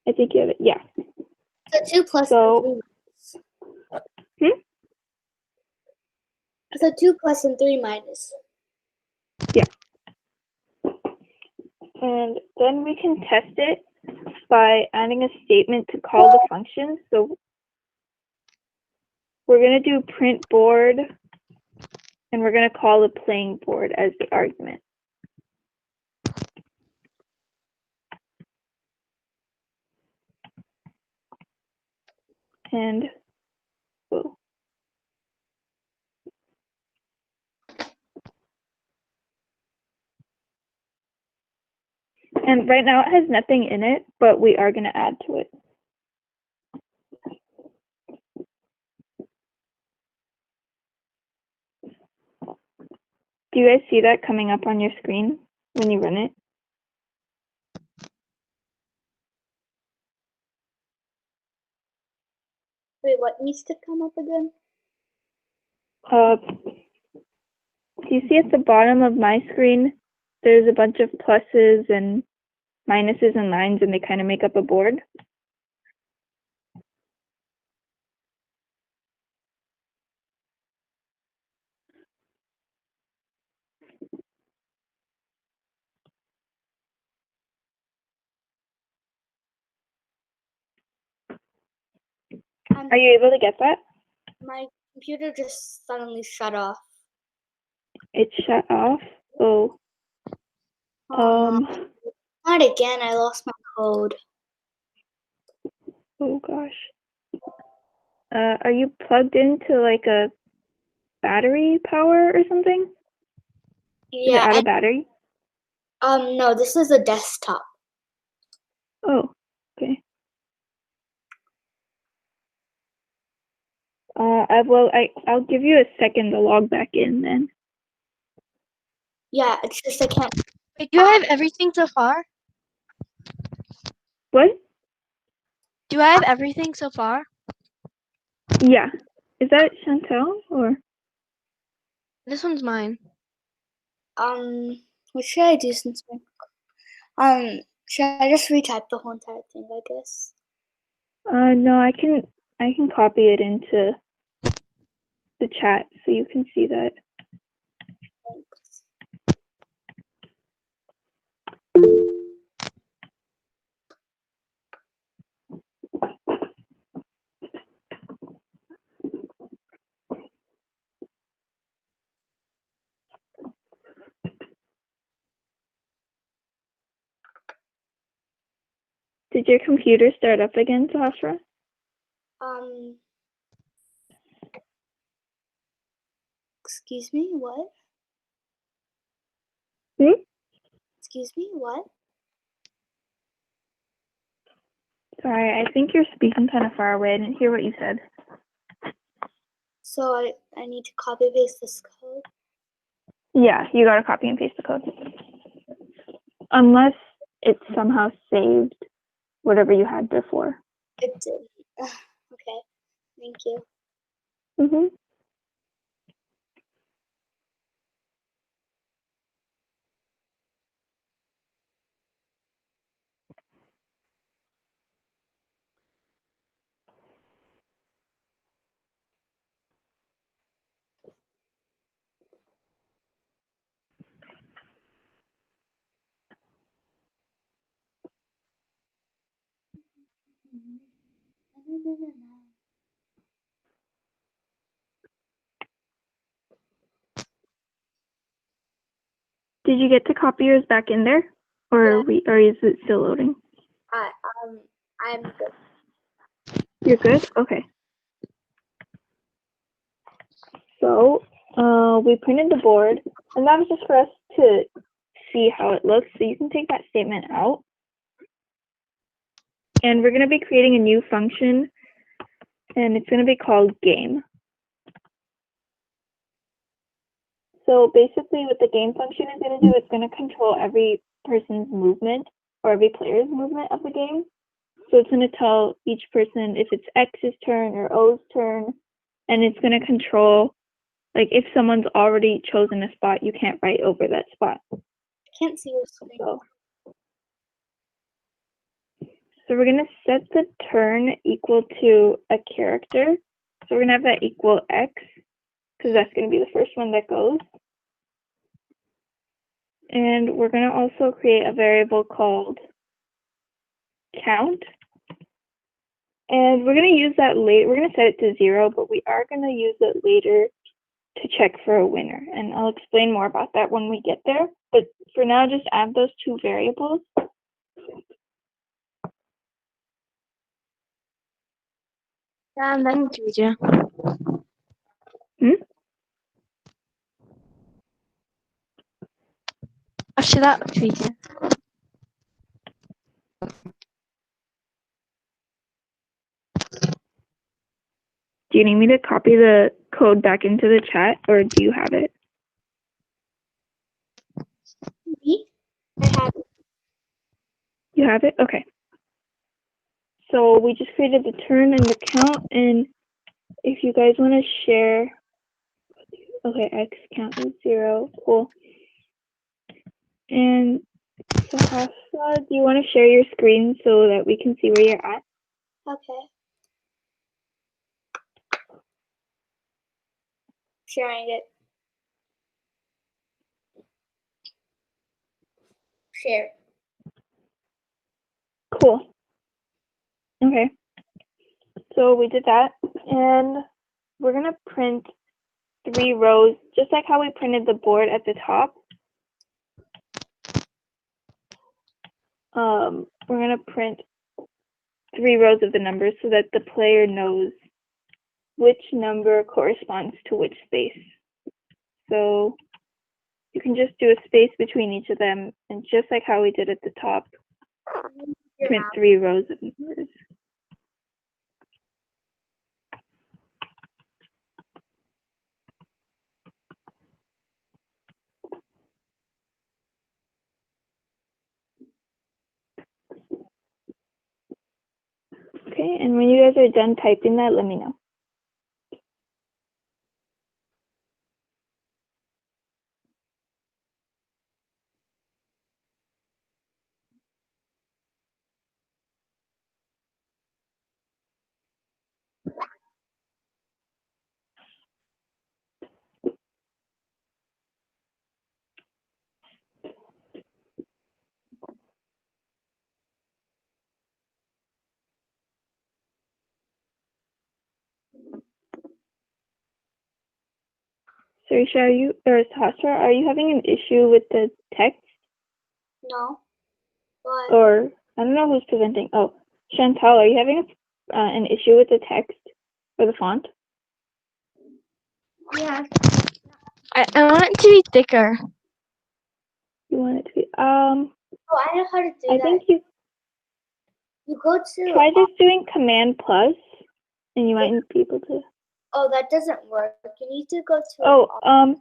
I think you have it. Yeah. So 2 plus So- and 3 minus. So 2 plus and 3 minus. And then we can test it by adding a statement to call the function. So we're going to do print board, and we're going to call the playing board as the argument. And whoa. And right now it has nothing in it, but we are going to add to it. Do you guys see that coming up on your screen when you run it? Wait, what needs to come up again? Do you see at the bottom of my screen, there's a bunch of pluses and minuses and lines, and they kind of make up a board? Are you able to get that? My computer just suddenly shut off. It shut off? Oh. No. Not again. I lost my code. Oh gosh. Are you plugged into like a battery power or something? Is it Yeah. out of battery? No, this is a desktop. Oh, okay. I'll give you a second to log back in then. Yeah, it's just I can't. Wait, do I have everything so far? What? Do I have everything so far? Yeah. Is that Chantel or? This one's mine. What should I do since should I just retype the whole entire thing, I guess? No, I can copy it into the chat so you can see that. Thanks. Did your computer start up again, Sasha? Excuse me, what? Excuse me, what? Sorry, I think you're speaking kind of far away. I didn't hear what you said. So I need to copy paste this code. Yeah, you gotta copy and paste the code. Unless it somehow saved whatever you had before. It didn't. Okay, thank you. Mm-hmm. Did you get to copy yours back in there, or or is it still loading? I'm good. You're good? Okay. So, we printed the board, and that was just for us to see how it looks. So you can take that statement out. And we're going to be creating a new function, and it's going to be called game. So basically what the game function is going to do, it's going to control every person's movement or every player's movement of the game. So it's going to tell each person if it's X's turn or O's turn, and it's going to control, like if someone's already chosen a spot, you can't write over that spot. I can't see your screen. So we're going to set the turn equal to a character. So we're going to have that equal X, because that's going to be the first one that goes. And we're going to also create a variable called count. And we're going to use that later. We're going to set it to 0, but we are going to use it later to check for a winner. And I'll explain more about that when we get there. But for now, just add those two variables. And then Juju. After that, Juju. Do you need me to copy the code back into the chat, or do you have it? Me? I have it. You have it? Okay. So we just created the turn and the count, and if you guys want to share, okay, X count is 0, cool. And so Hafsa, do you want to share your screen so that we can see where you're at? Okay. Sharing it. Share. Cool. Okay. So we did that, and we're going to print 3 rows, just like how we printed the board at the top. We're going to print 3 rows of the numbers so that the player knows which number corresponds to which space. So you can just do a space between each of them, and just like how we did at the top, print 3 rows of numbers. Okay, and when you guys are done typing that, let me know. Sarisha, are you, or Sasha, are you having an issue with the text? No. What? Or, I don't know who's presenting. Oh, Chantal, are you having an issue with the text or the font? Yeah. I want it to be thicker. You want it to be, Oh, I know how to do I that. think you go to. try just doing Command plus, and you might be able to. Oh, that doesn't work. You need to go to. Oh,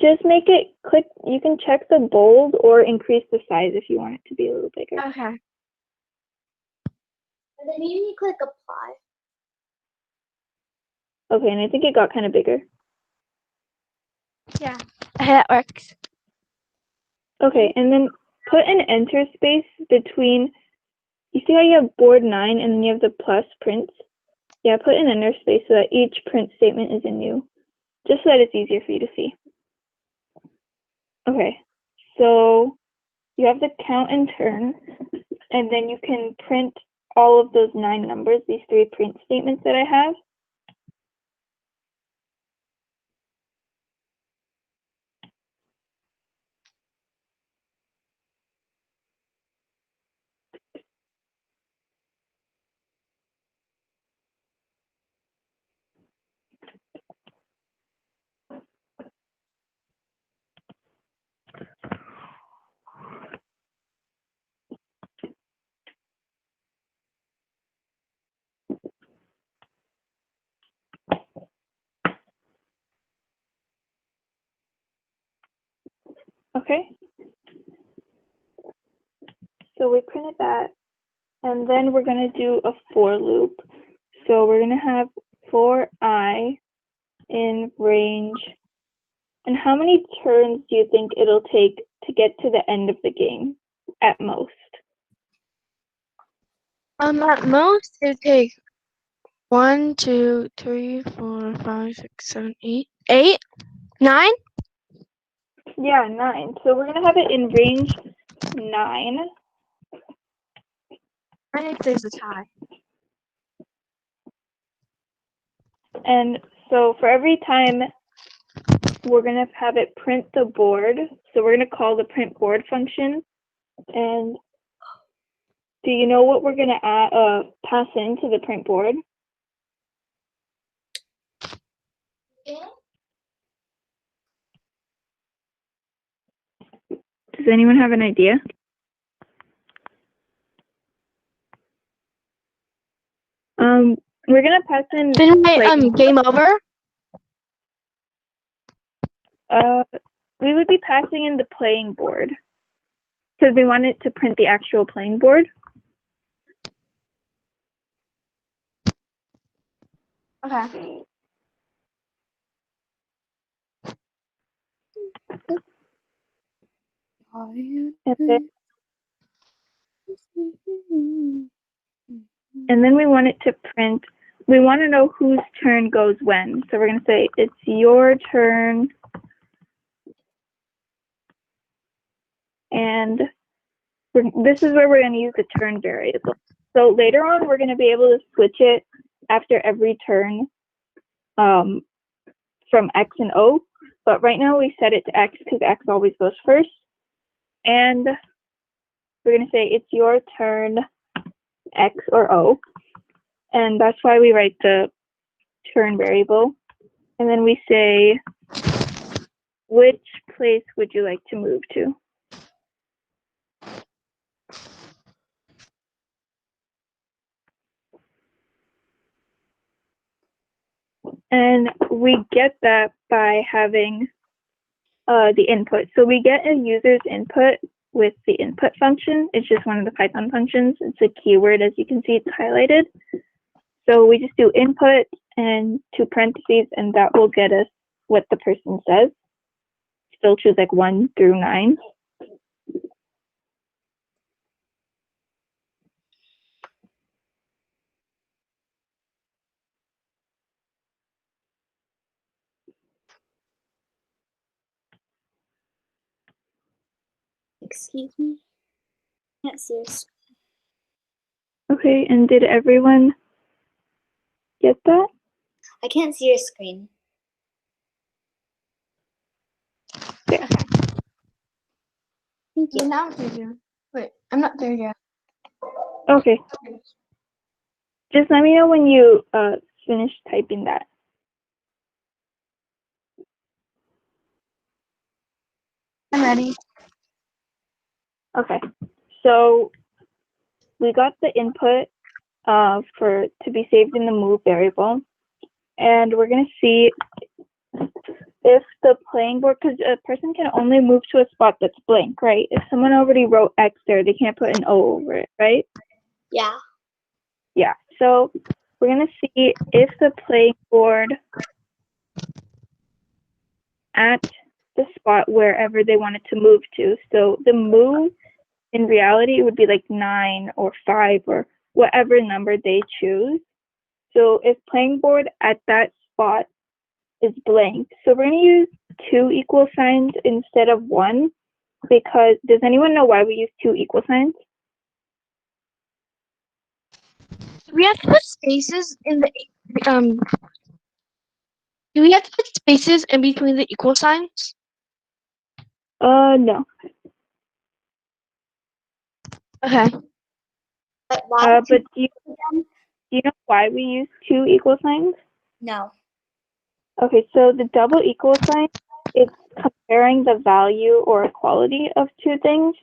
just make it click. You can check the bold or increase the size if you want it to be a little bigger. Okay. And then you need to click apply. Okay, and I think it got kind of bigger. Yeah. That works. Okay, and then put an enter space between. You see how you have board 9 and then you have the plus prints? Yeah, put an enter space so that each print statement is a new, just so that it's easier for you to see. Okay, so you have the count and turn, and then you can print all of those 9 numbers, these 3 print statements that I have. Okay. So we printed that, and then we're going to do a for loop. So we're going to have for I in range. And how many turns do you think it'll take to get to the end of the game at most? At most, it would take 1, 2, 3, 4, 5, 6, 7, 8, 8, 9. Yeah, 9. So we're going to have it in range 9. I think there's a tie. And so for every time, we're going to have it print the board. So we're going to call the print board function. And do you know what we're going to pass into the print board? Does anyone have an idea? We're going to pass in Didn't I, game over? we would be passing in the playing board because we want it to print the actual playing board. Okay. And then we want it to print, we want to know whose turn goes when. So we're going to say, it's your turn. And this is where we're going to use the turn variable. So later on, we're going to be able to switch it after every turn from X and O. But right now we set it to X because X always goes first. And we're going to say, it's your turn, X or O. And that's why we write the turn variable. And then we say, which place would you like to move to? And we get that by having the input. So we get a user's input with the input function. It's just one of the Python functions. It's a keyword, as you can see, it's highlighted. So we just do input and 2 parentheses, and that will get us what the person says. Still choose like 1 through 9. Excuse me? Can't see your screen. Okay, and did everyone get that? I can't see your screen. Yeah. Thank you. Now what do you do? Wait, I'm not there yet. Okay. Just let me know when you finish typing that. I'm ready. Okay. So we got the input to be saved in the move variable, and we're going to see if the playing board, because a person can only move to a spot that's blank, right? If someone already wrote X there, they can't put an O over it, right? Yeah. Yeah. So we're going to see if the playing board at the spot wherever they wanted to move to. So the move in reality would be like 9 or 5 or whatever number they choose. So if playing board at that spot is blank, so we're going to use 2 equal signs instead of 1, because does anyone know why we use 2 equal signs? we have to put spaces in the do we have to put spaces in between the equal signs? No. Okay. But why? But do you know why we use two equal signs? No. Okay, so the double equal sign, it's comparing the value or equality of two things.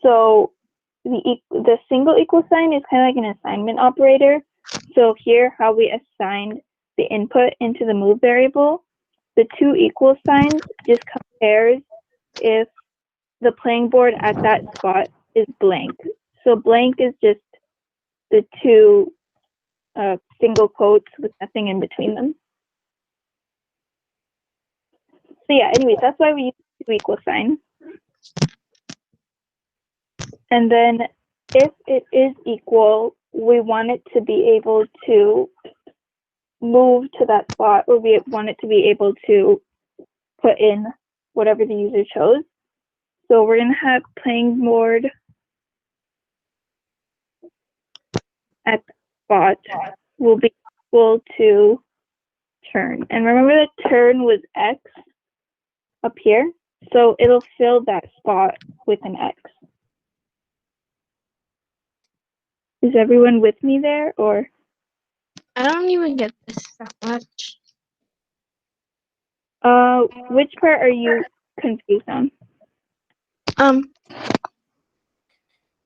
So the single equal sign is kind of like an assignment operator. So here, how we assigned the input into the move variable, the two equal signs just compares if the playing board at that spot is blank. So blank is just the two single quotes with nothing in between them. So yeah, anyways, that's why we use two equal sign. And then if it is equal, we want it to be able to move to that spot, or we want it to be able to put in whatever the user chose. So we're going to have playing board at the spot will be equal to turn. And remember that turn was X up here, so it'll fill that spot with an X. Is everyone with me there, or? I don't even get this that much. Which part are you confused on?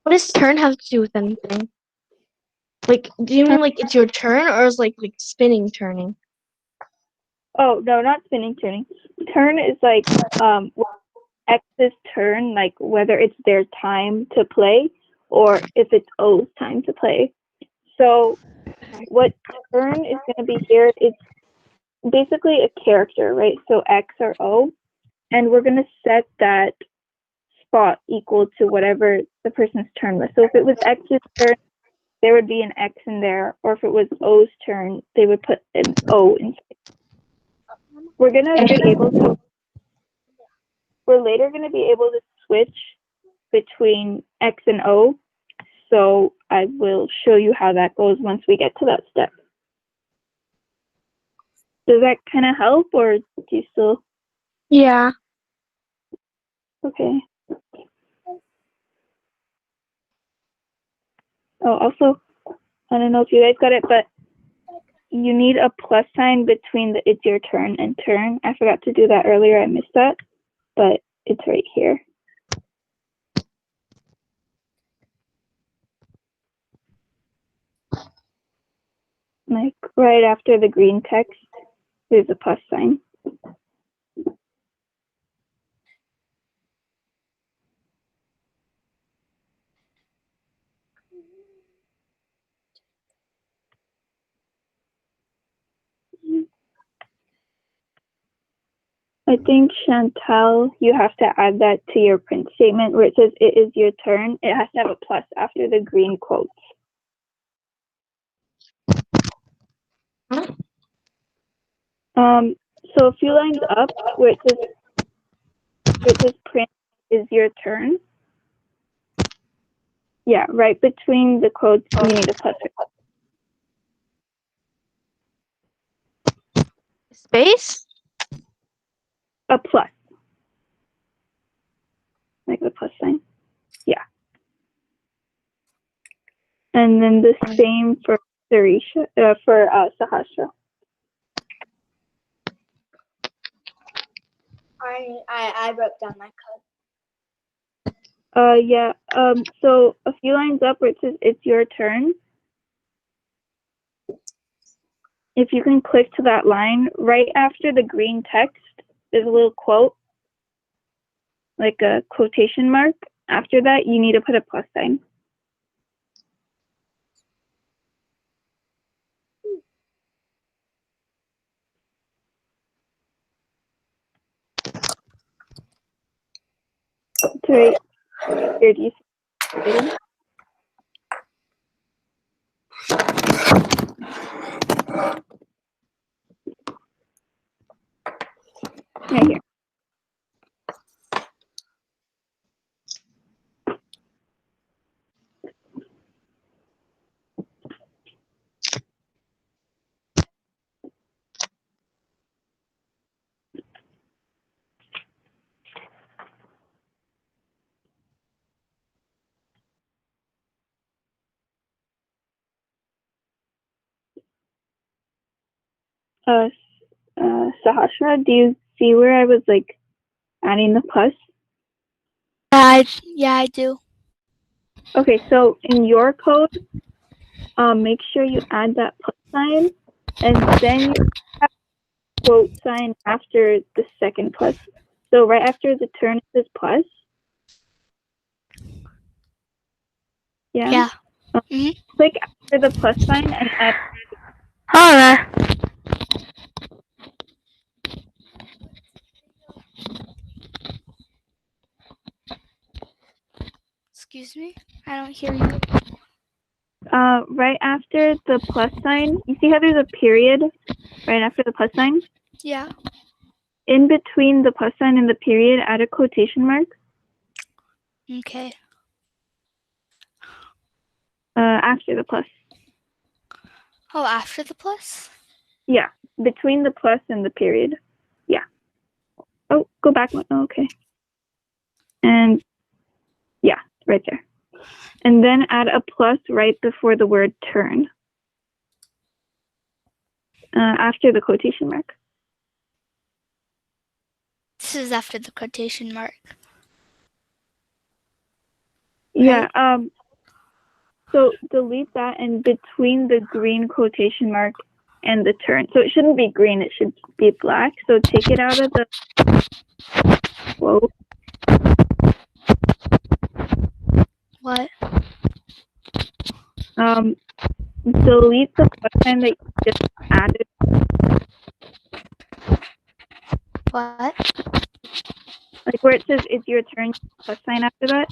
What does turn have to do with anything? Like, do you mean like it's your turn, or is like spinning turning? Oh no, not spinning turning. Turn is like X's turn, like whether it's their time to play or if it's O's time to play. So what turn is going to be here, it's basically a character, right? So X or O, and we're going to set that spot equal to whatever the person's turn was. So if it was X's turn, there would be an X in there, or if it was O's turn, they would put an O inside. We're later going to be able to switch between X and O. So I will show you how that goes once we get to that step. Does that kind of help, or do you still? Yeah. Okay. Oh, also, I don't know if you guys got it, but you need a plus sign between the it's your turn and turn. I forgot to do that earlier. I missed that, but it's right here. Like right after the green text, there's a plus sign. I think, Chantal, you have to add that to your print statement where it says it is your turn. It has to have a plus after the green quotes. Huh? So a few lines up where it says print is your turn. Yeah, right between the quotes, you need a plus. Space? A plus. Like the plus sign. Yeah. And then the same for Sarisha, for Sahasra. I wrote down my code. Yeah. So a few lines up where it says it's your turn. If you can click to that line, right after the green text, there's a little quote, like a quotation mark. After that, you need to put a plus sign. It's right here. Do you see it? Right here. Sahasra, do you see where I was like adding the plus? Yeah, I do. Okay, so in your code, make sure you add that plus sign, and then you have a quote sign after the second plus. So right after the turn it says plus. Yeah. Yeah. Mhm. Click after the plus sign and add. Alright. Excuse me? I don't hear you. Right after the plus sign, you see how there's a period right after the plus sign? Yeah. In between the plus sign and the period, add a quotation mark. Okay. After the plus. Oh, after the plus? Yeah, between the plus and the period. Yeah. Oh, go back one. Oh, okay. And yeah, right there. And then add a plus right before the word turn. After the quotation mark. This is after the quotation mark. Yeah. So delete that and between the green quotation mark and the turn. So it shouldn't be green, it should be black. So take it out of the quote. What? Delete the plus sign that you just added. What? Like where it says it's your turn, plus sign after that.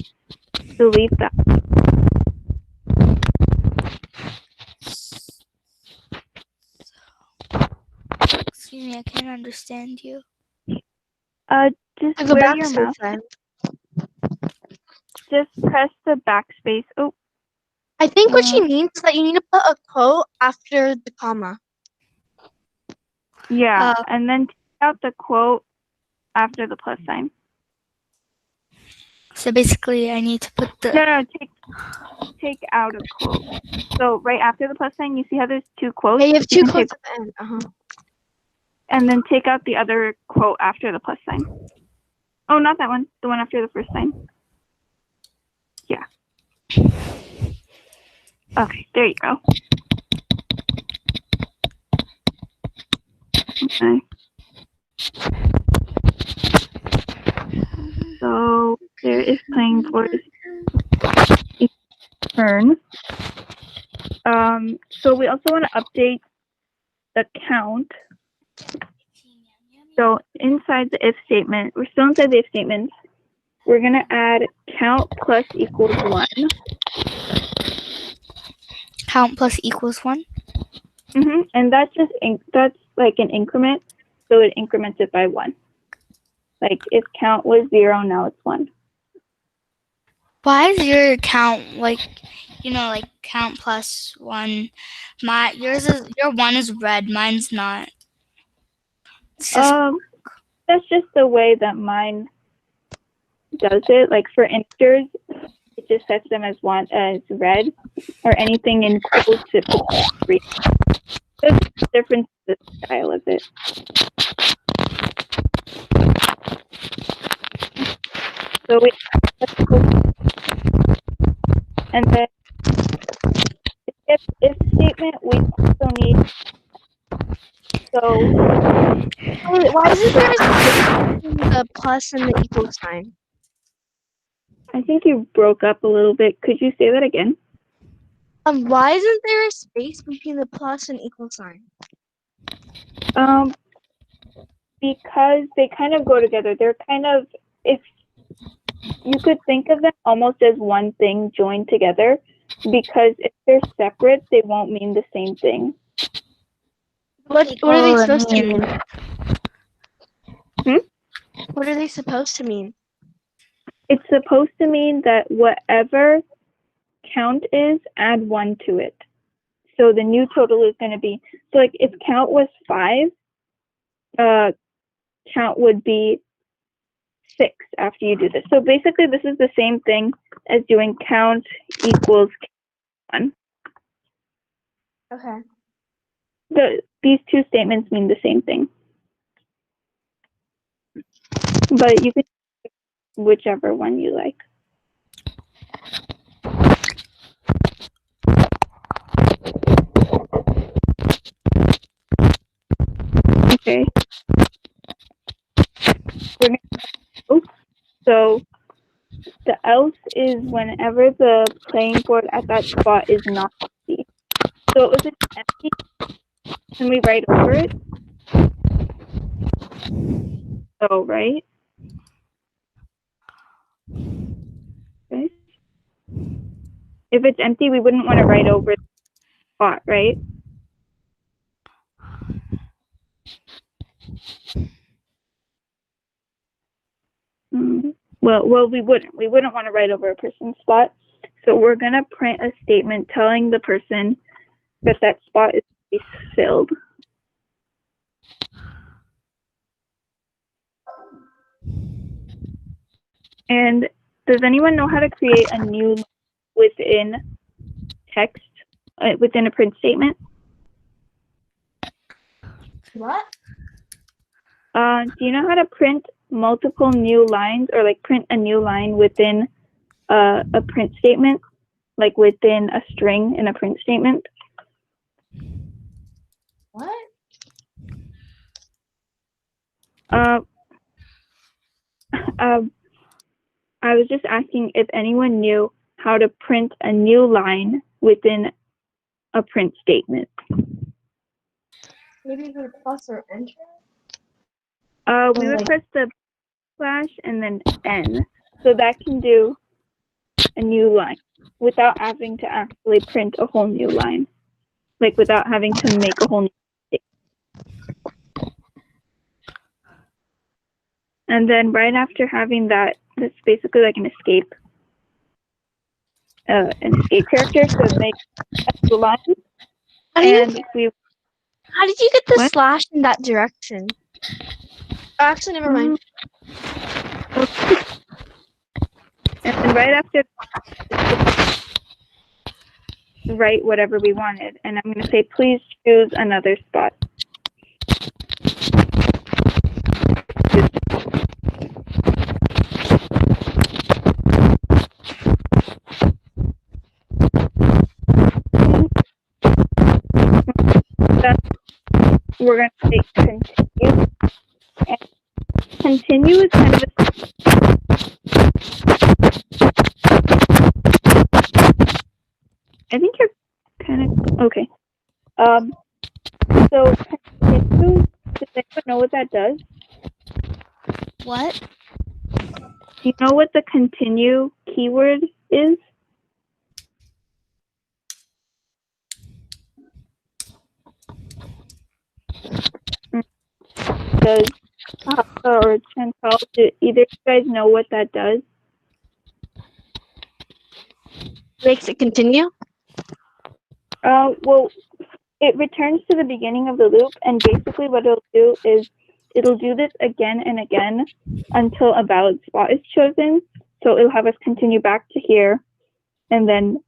Delete that. Excuse me, I can't understand you. Just I go where back your to mouse, time. just press the backspace. Oh, I think what she means is that you need to put a quote after the comma. yeah, and then take out the quote after the plus sign. So basically, I need to put the. No, take out a quote. So right after the plus sign, you see how there's two quotes? Yeah, you have You two can take- quotes at the end. Uh-huh. and then take out the other quote after the plus sign. Oh, not that one. The one after the first sign. Yeah. Okay, there you go. Okay. So there is playing for his turn. So we also want to update the count. So inside the if statement, we're still inside the if statement. We're gonna add count plus equals 1. Count plus equals 1. And that's just that's like an increment, so it increments it by 1. Like if count was 0, now it's 1. Why is your count like count plus 1? Your 1 is red, mine's not. It's just That's just the way that mine does it. Like for integers, it just sets them as red, or anything in quotes it puts green. There's a difference in the style of it. So and then if statement we also need. So Why isn't there a space between the plus and the equal sign? I think you broke up a little bit. Could you say that again? Why isn't there a space between the plus and equal sign? Because they kind of go together. They're kind of, if you could think of them almost as one thing joined together, because if they're separate, they won't mean the same thing. What are they supposed to mean? What are they supposed to mean? It's supposed to mean that whatever count is, add 1 to it. So the new total is going to be, so like if count was 5, count would be 6 after you do this. So basically this is the same thing as doing count equals 1. Okay. these two statements mean the same thing. But you can choose whichever one you like. Okay. We're gonna go. So the else is whenever the playing board at that spot is not empty. So if it's empty, can we write over it? Oh, right? Okay. If it's empty, we wouldn't want to write over the spot, right? Well, we wouldn't. We wouldn't want to write over a person's spot. So we're going to print a statement telling the person that that spot is to be filled. And does anyone know how to create a new within text, within a print statement? What? Do you know how to print multiple new lines, or like print a new line within a print statement, like within a string in a print statement? What? I was just asking if anyone knew how to print a new line within a print statement. Maybe the plus or enter? We would press the slash and then N, so that can do a new line without having to actually print a whole new line, like without having to make a whole new statement. And then right after having that, that's basically like an escape character to make the line. And How did you get the What? slash in that direction? Oh, actually, never mind. And then right after, write whatever we wanted. And I'm going to say, please choose another spot. Then we're going to say continue. And continue is kind of I think you're kind of okay. So continue, does anyone know what that does? What? Do you know what the continue keyword is? Does or Chantal, do either of you guys know what that does? Makes it continue? Well, it returns to the beginning of the loop, and basically what it'll do is it'll do this again and again until a valid spot is chosen. So it'll have us continue back to here, and then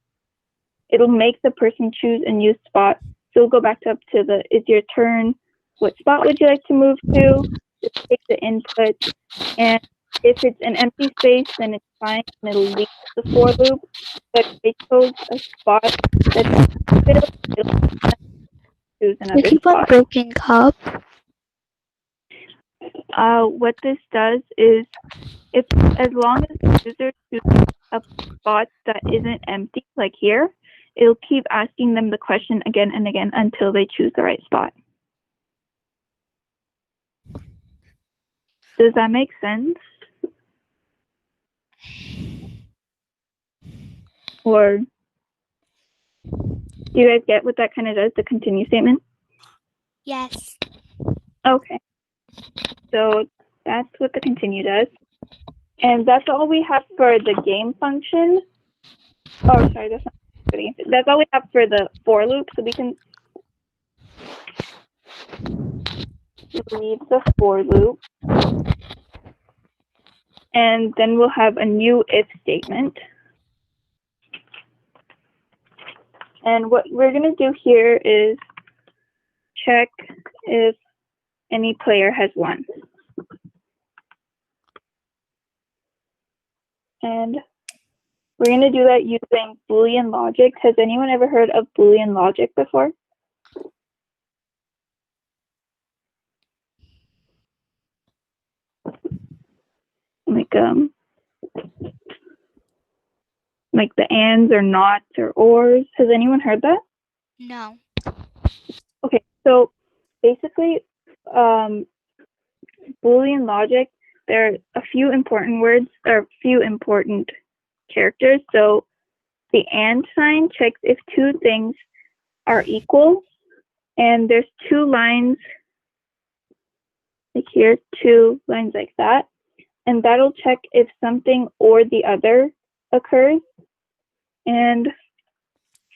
it'll make the person choose a new spot. So we'll go back up to the, it's your turn. What spot would you like to move to? Just take the input, and if it's an empty space, then it's fine, and it'll leave the for loop. But if they chose a spot that's filled, it'll choose another spot. Broken cup. What this does is, if as long as the user chooses a spot that isn't empty, like here, it'll keep asking them the question again and again until they choose the right spot. Does that make sense? Or do you guys get what that kind of does, the continue statement? Yes. Okay. So that's what the continue does. And that's all we have for the game function. Oh, sorry, that's not for the game. That's all we have for the for loop. So we can leave the for loop. And then we'll have a new if statement. And what we're going to do here is check if any player has won. And we're going to do that using boolean logic. Has anyone ever heard of boolean logic before? Like the ands or nots or ors. Has anyone heard that? No. Okay, so basically, Boolean logic, there are a few important words or a few important characters. So the and sign checks if two things are equal, and there's two lines, like here, two lines like that, and that'll check if something or the other occurs. And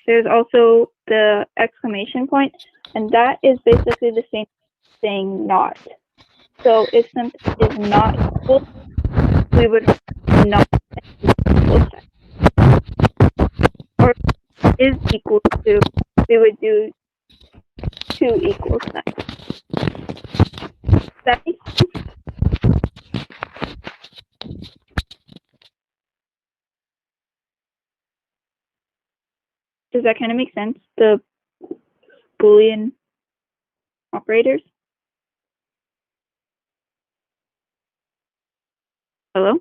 there's also the exclamation point, and that is basically the same thing, not. So if something is not equal, we would not equal sign. Or is equal to, we would do two equal signs. Does that make sense? Does that kind of make sense? The Boolean operators? Hello?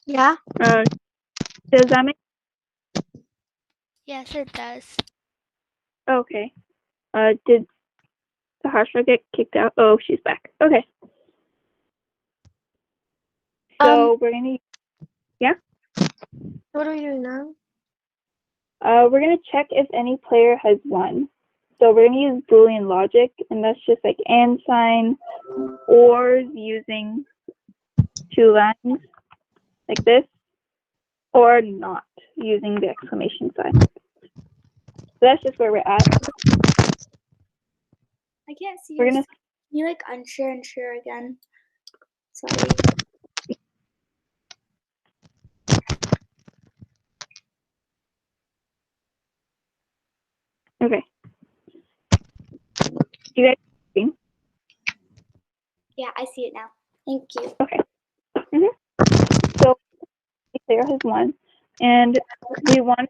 Yeah. Does that make Yes, it does. okay? Did Sahasra get kicked out? Oh, she's back. Okay. So we're gonna, yeah. What are we doing now? We're gonna check if any player has won. So we're gonna use Boolean logic, and that's just like and sign, or using two lines like this, or not using the exclamation sign. So that's just where we're at. I can't see We're your gonna. Can you like unshare and share again? Sorry. Okay. Do you guys see? Yeah, I see it now. Thank you. Okay. So the player has won, and we want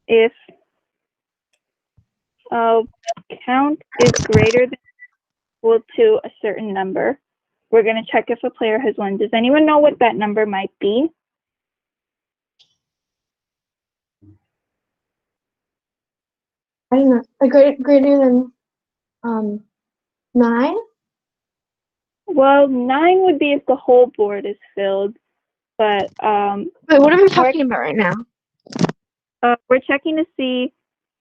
if count is greater than or equal to a certain number. We're going to check if a player has won. Does anyone know what that number might be? I don't know. Greater than 9? Well, 9 would be if the whole board is filled, but Wait, what are we talking about right now? we're checking to see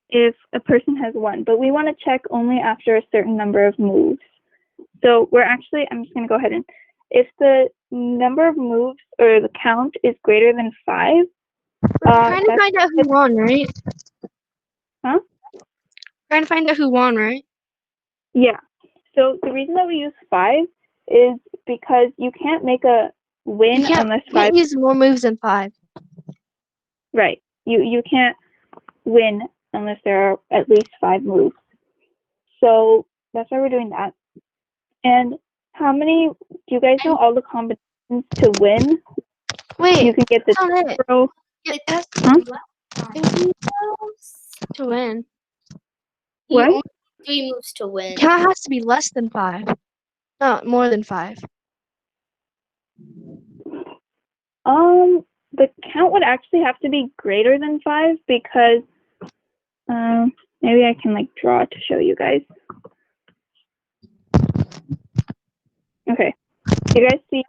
if a person has won, but we want to check only after a certain number of moves. So we're actually, I'm just going to go ahead and, if the number of moves or the count is greater than 5, We're trying to find out who won, right? Huh? Trying to find out who won, right? Yeah. So the reason that we use 5 is because you can't make a win unless You can't 5. use more moves than 5. Right. You can't win unless there are at least 5 moves. So that's why we're doing that. And how many, do you guys know all the combinations to win? Wait, You can get the that's not it. zero. It has to win. You What? only need 3 moves to win. Count has to be less than 5. Not more than 5. The count would actually have to be greater than 5 because maybe I can like draw to show you guys. Okay. Do you guys see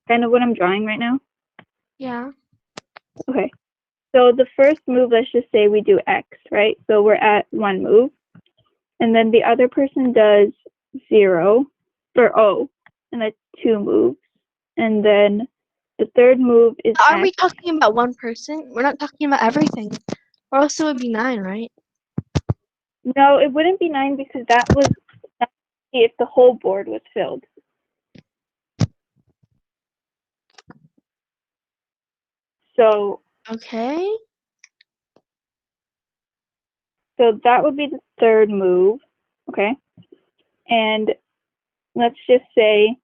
kind of what I'm drawing right now? Yeah. Okay. So the first move, let's just say we do X, right? So we're at 1 move. And then the other person does 0 or O, and that's 2 moves. And then the third move is Are X. we talking about one person? We're not talking about everything. Or else it would be 9, right? No, it wouldn't be 9 because that was if the whole board was filled. So Okay. that would be the third move, okay? And let's just say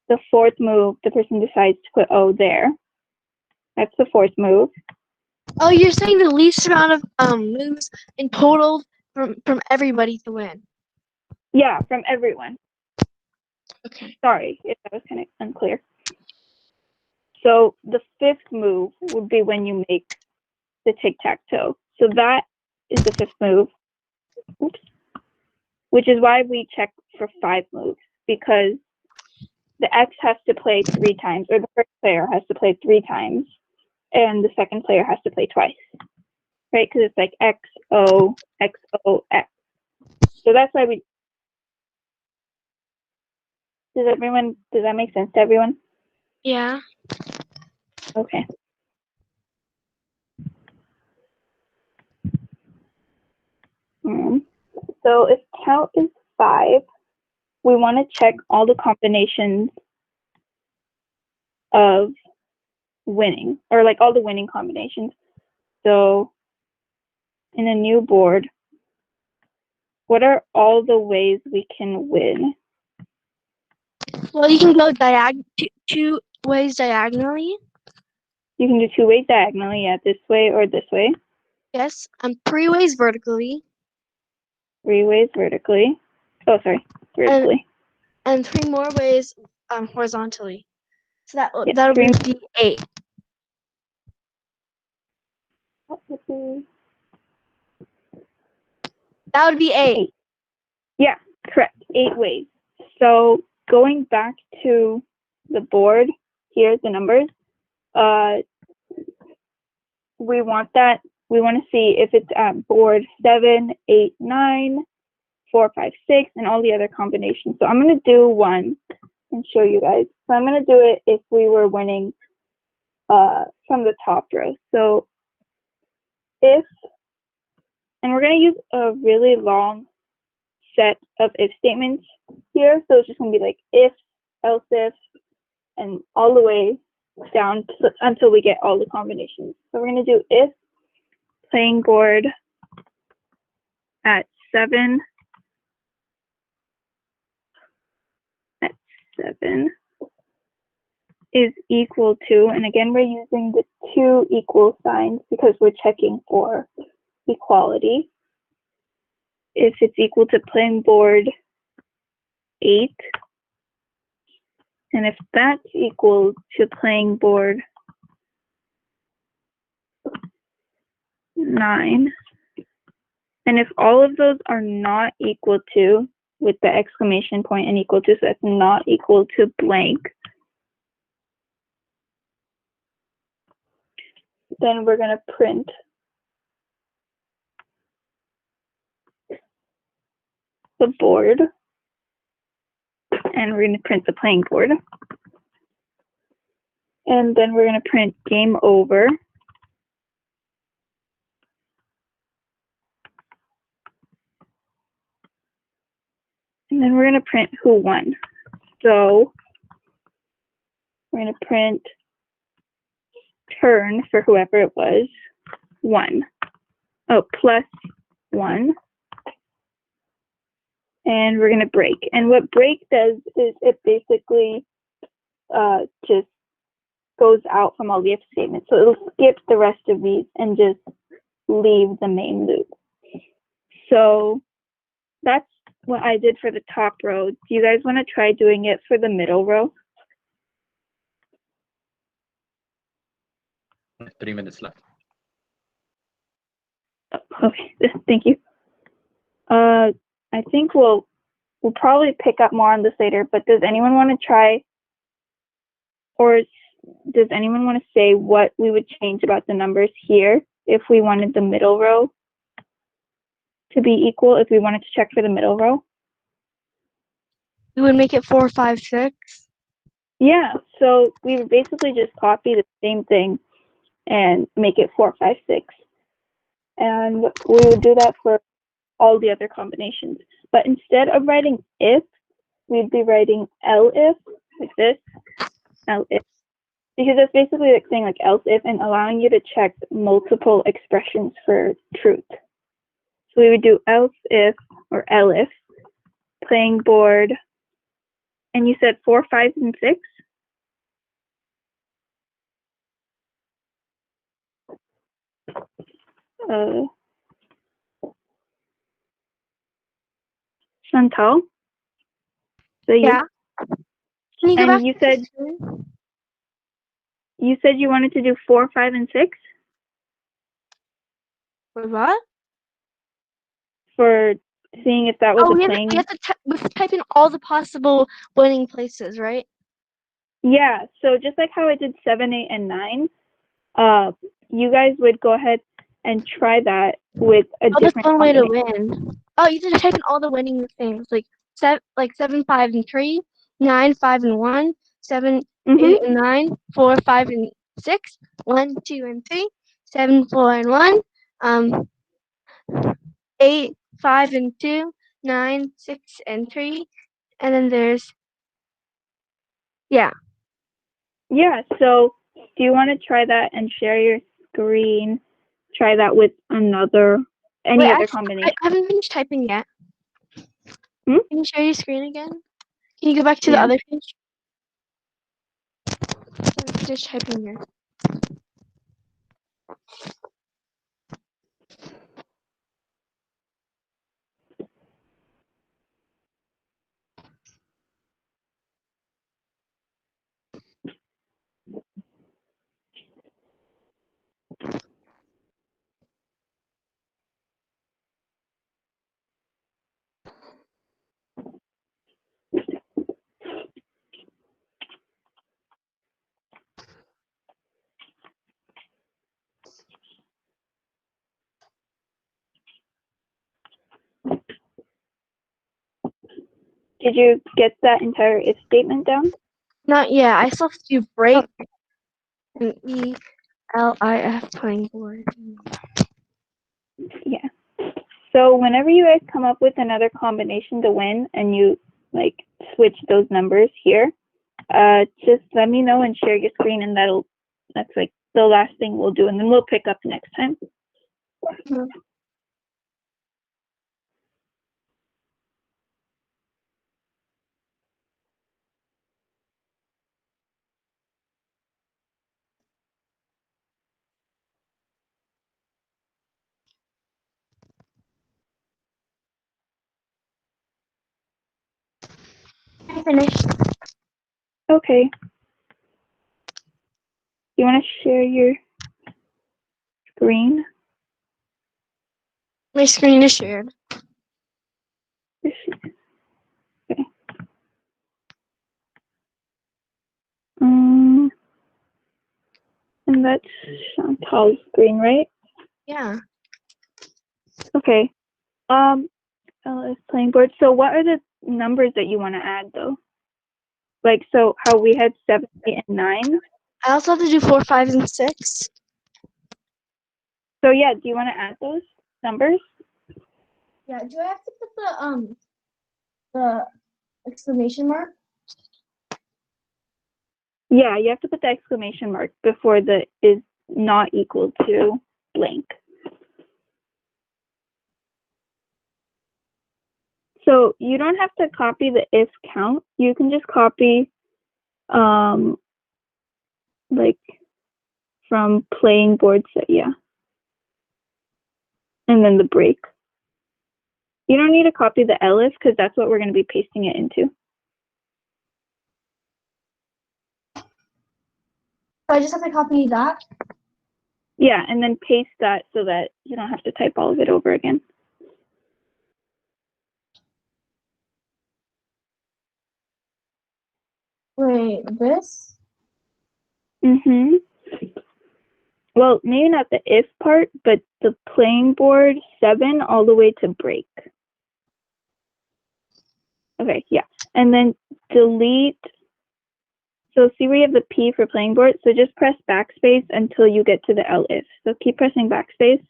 the fourth move, the person decides to put O there. That's the fourth move. Oh, you're saying the least amount of moves in total from everybody to win. Yeah, from everyone. Okay. Sorry if that was kind of unclear. So the fifth move would be when you make the tic-tac-toe. So that is the fifth move. Oops. Which is why we check for 5 moves, because the X has to play 3 times, or the first player has to play 3 times, and the second player has to play twice, right? Because it's like X, O, X, O, X. So that's why we. Does that make sense to everyone? Yeah. Okay. So if count is 5, we want to check all the combinations of winning, or like all the winning combinations. So in a new board, what are all the ways we can win? Well, you can go two ways diagonally. You can do 2 ways diagonally, yeah, this way or this way. Yes. 3 ways vertically. 3 ways vertically. Oh, sorry, vertically. And 3 more ways horizontally. So Yeah, that'll 3 be 8. That would be 8. 8. Yeah, correct. 8 ways. So going back to the board, here's the numbers. We want to see if it's at board 7, 8, 9, 4, 5, 6, and all the other combinations. So I'm going to do one and show you guys. So I'm going to do it if we were winning from the top row. So if, and we're going to use a really long set of if statements here. So it's just going to be like if, else if, and all the way down until we get all the combinations. So we're going to do if playing board at 7 is equal to, and again, we're using the 2 equal signs because we're checking for equality. If it's equal to playing board 8, and if that's equal to playing board 9, and if all of those are not equal to, with the exclamation point and equal to, so that's not equal to blank, then we're going to print the board, and we're going to print the playing board, and then we're going to print game over, and then we're going to print who won. So we're going to print turn for whoever it was, 1. Oh, plus 1. And we're going to break. And what break does is it basically just goes out from all the if statements. So it'll skip the rest of these and just leave the main loop. So that's what I did for the top row. Do you guys want to try doing it for the middle row? 3 minutes left. Okay, thank you. I think we'll probably pick up more on this later, but does anyone want to try, or does anyone want to say what we would change about the numbers here if we wanted the middle row to be equal, if we wanted to check for the middle row? We would make it 4, 5, 6. Yeah, so we would basically just copy the same thing and make it 4, 5, 6. And we would do that for all the other combinations. But instead of writing if, we'd be writing elif, like this, elif. because that's basically like saying like else if and allowing you to check multiple expressions for truth. So we would do else if or elif, playing board, and you said 4, 5, and 6? Chantal? So Yeah. Can you go back and you to the said screen? you wanted to do 4, 5, and 6 Wait, what? for seeing if that was Oh, a we playing. have to type in all the possible winning places, right? Yeah, so just like how I did 7, 8, and 9, you guys would go ahead and try that with a Oh, that's different one way to combination. win. Oh, you just type in all the winning things, like 7, 5, and 3, 9, 5, and 1, 7, Mm-hmm. 8, and 9, 4, 5, and 6, 1, 2, and 3, 7, 4, and 1, 8, 5, and 2, 9, 6, and 3, and then there's Yeah, so do you want to try that and share your screen? Try that with any other combination? I haven't finished typing yet. Hmm? Can you share your screen again? Can you go back to the Yeah. other page? I'm just typing here. Did you get that entire if statement down? Not yet. I still have to do break and ELIF playing board. Yeah. So whenever you guys come up with another combination to win and you like switch those numbers here, just let me know and share your screen, and that's like the last thing we'll do, and then we'll pick up next time. I finished. Okay. You want to share your screen? My screen is shared. Okay. And that's Chantal's screen, right? Yeah. Okay. LS playing board. So what are the numbers that you want to add though? Like, so how we had 7, 8, and 9. I also have to do 4, 5, and 6. So yeah, do you want to add those numbers? Yeah. Do I have to put the exclamation mark? Yeah, you have to put the exclamation mark before the is not equal to blank. So you don't have to copy the if count. You can just copy like from playing board set, yeah. And then the break. You don't need to copy the elif because that's what we're going to be pasting it into. I just have to copy that. Yeah, and then paste that so that you don't have to type all of it over again. Wait, this? Mm-hmm. Well, maybe not the if part, but the playing board 7 all the way to break. Okay, yeah. And then delete. So see where you have the P for playing board? So just press backspace until you get to the elif. So keep pressing backspace.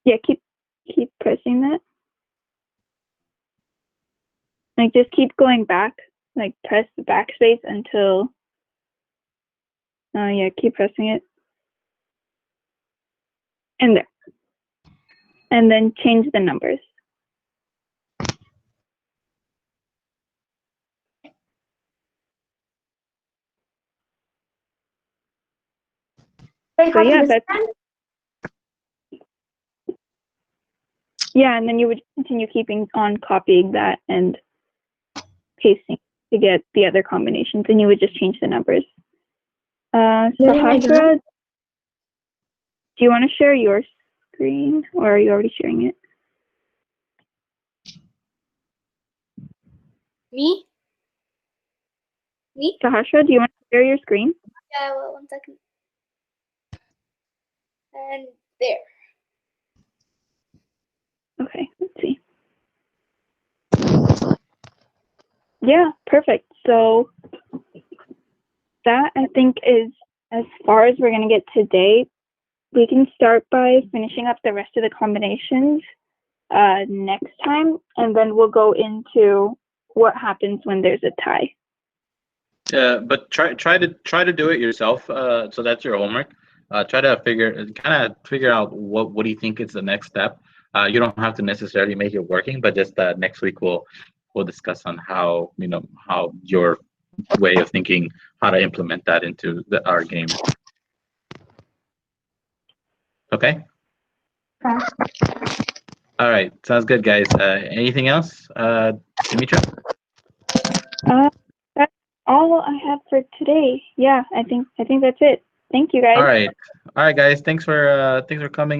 Yeah, keep pressing that. Like just keep going back like press the backspace until, yeah, keep pressing it. And there. And then change the numbers. So yeah, that's, yeah, and then you would continue keeping on copying that and pasting to get the other combinations, and you would just change the numbers. Sahasra, do you want to share your screen, or are you already sharing it? Me? Sahasra, do you want to share your screen? Yeah, well, 1 second. And there. Okay, let's see. Yeah, perfect. So that, I think, is as far as we're going to get today. We can start by finishing up the rest of the combinations next time, and then we'll go into what happens when there's a tie. But try to do it yourself. So that's your homework. Try to figure out what do you think is the next step. You don't have to necessarily make it working, but just next week we'll discuss on how how your way of thinking, how to implement that into our game. Okay. All right, sounds good, guys. Anything else, Dimitra? That's all I have for today. Yeah, I think that's it. Thank you, guys. All right, guys. Thanks for coming.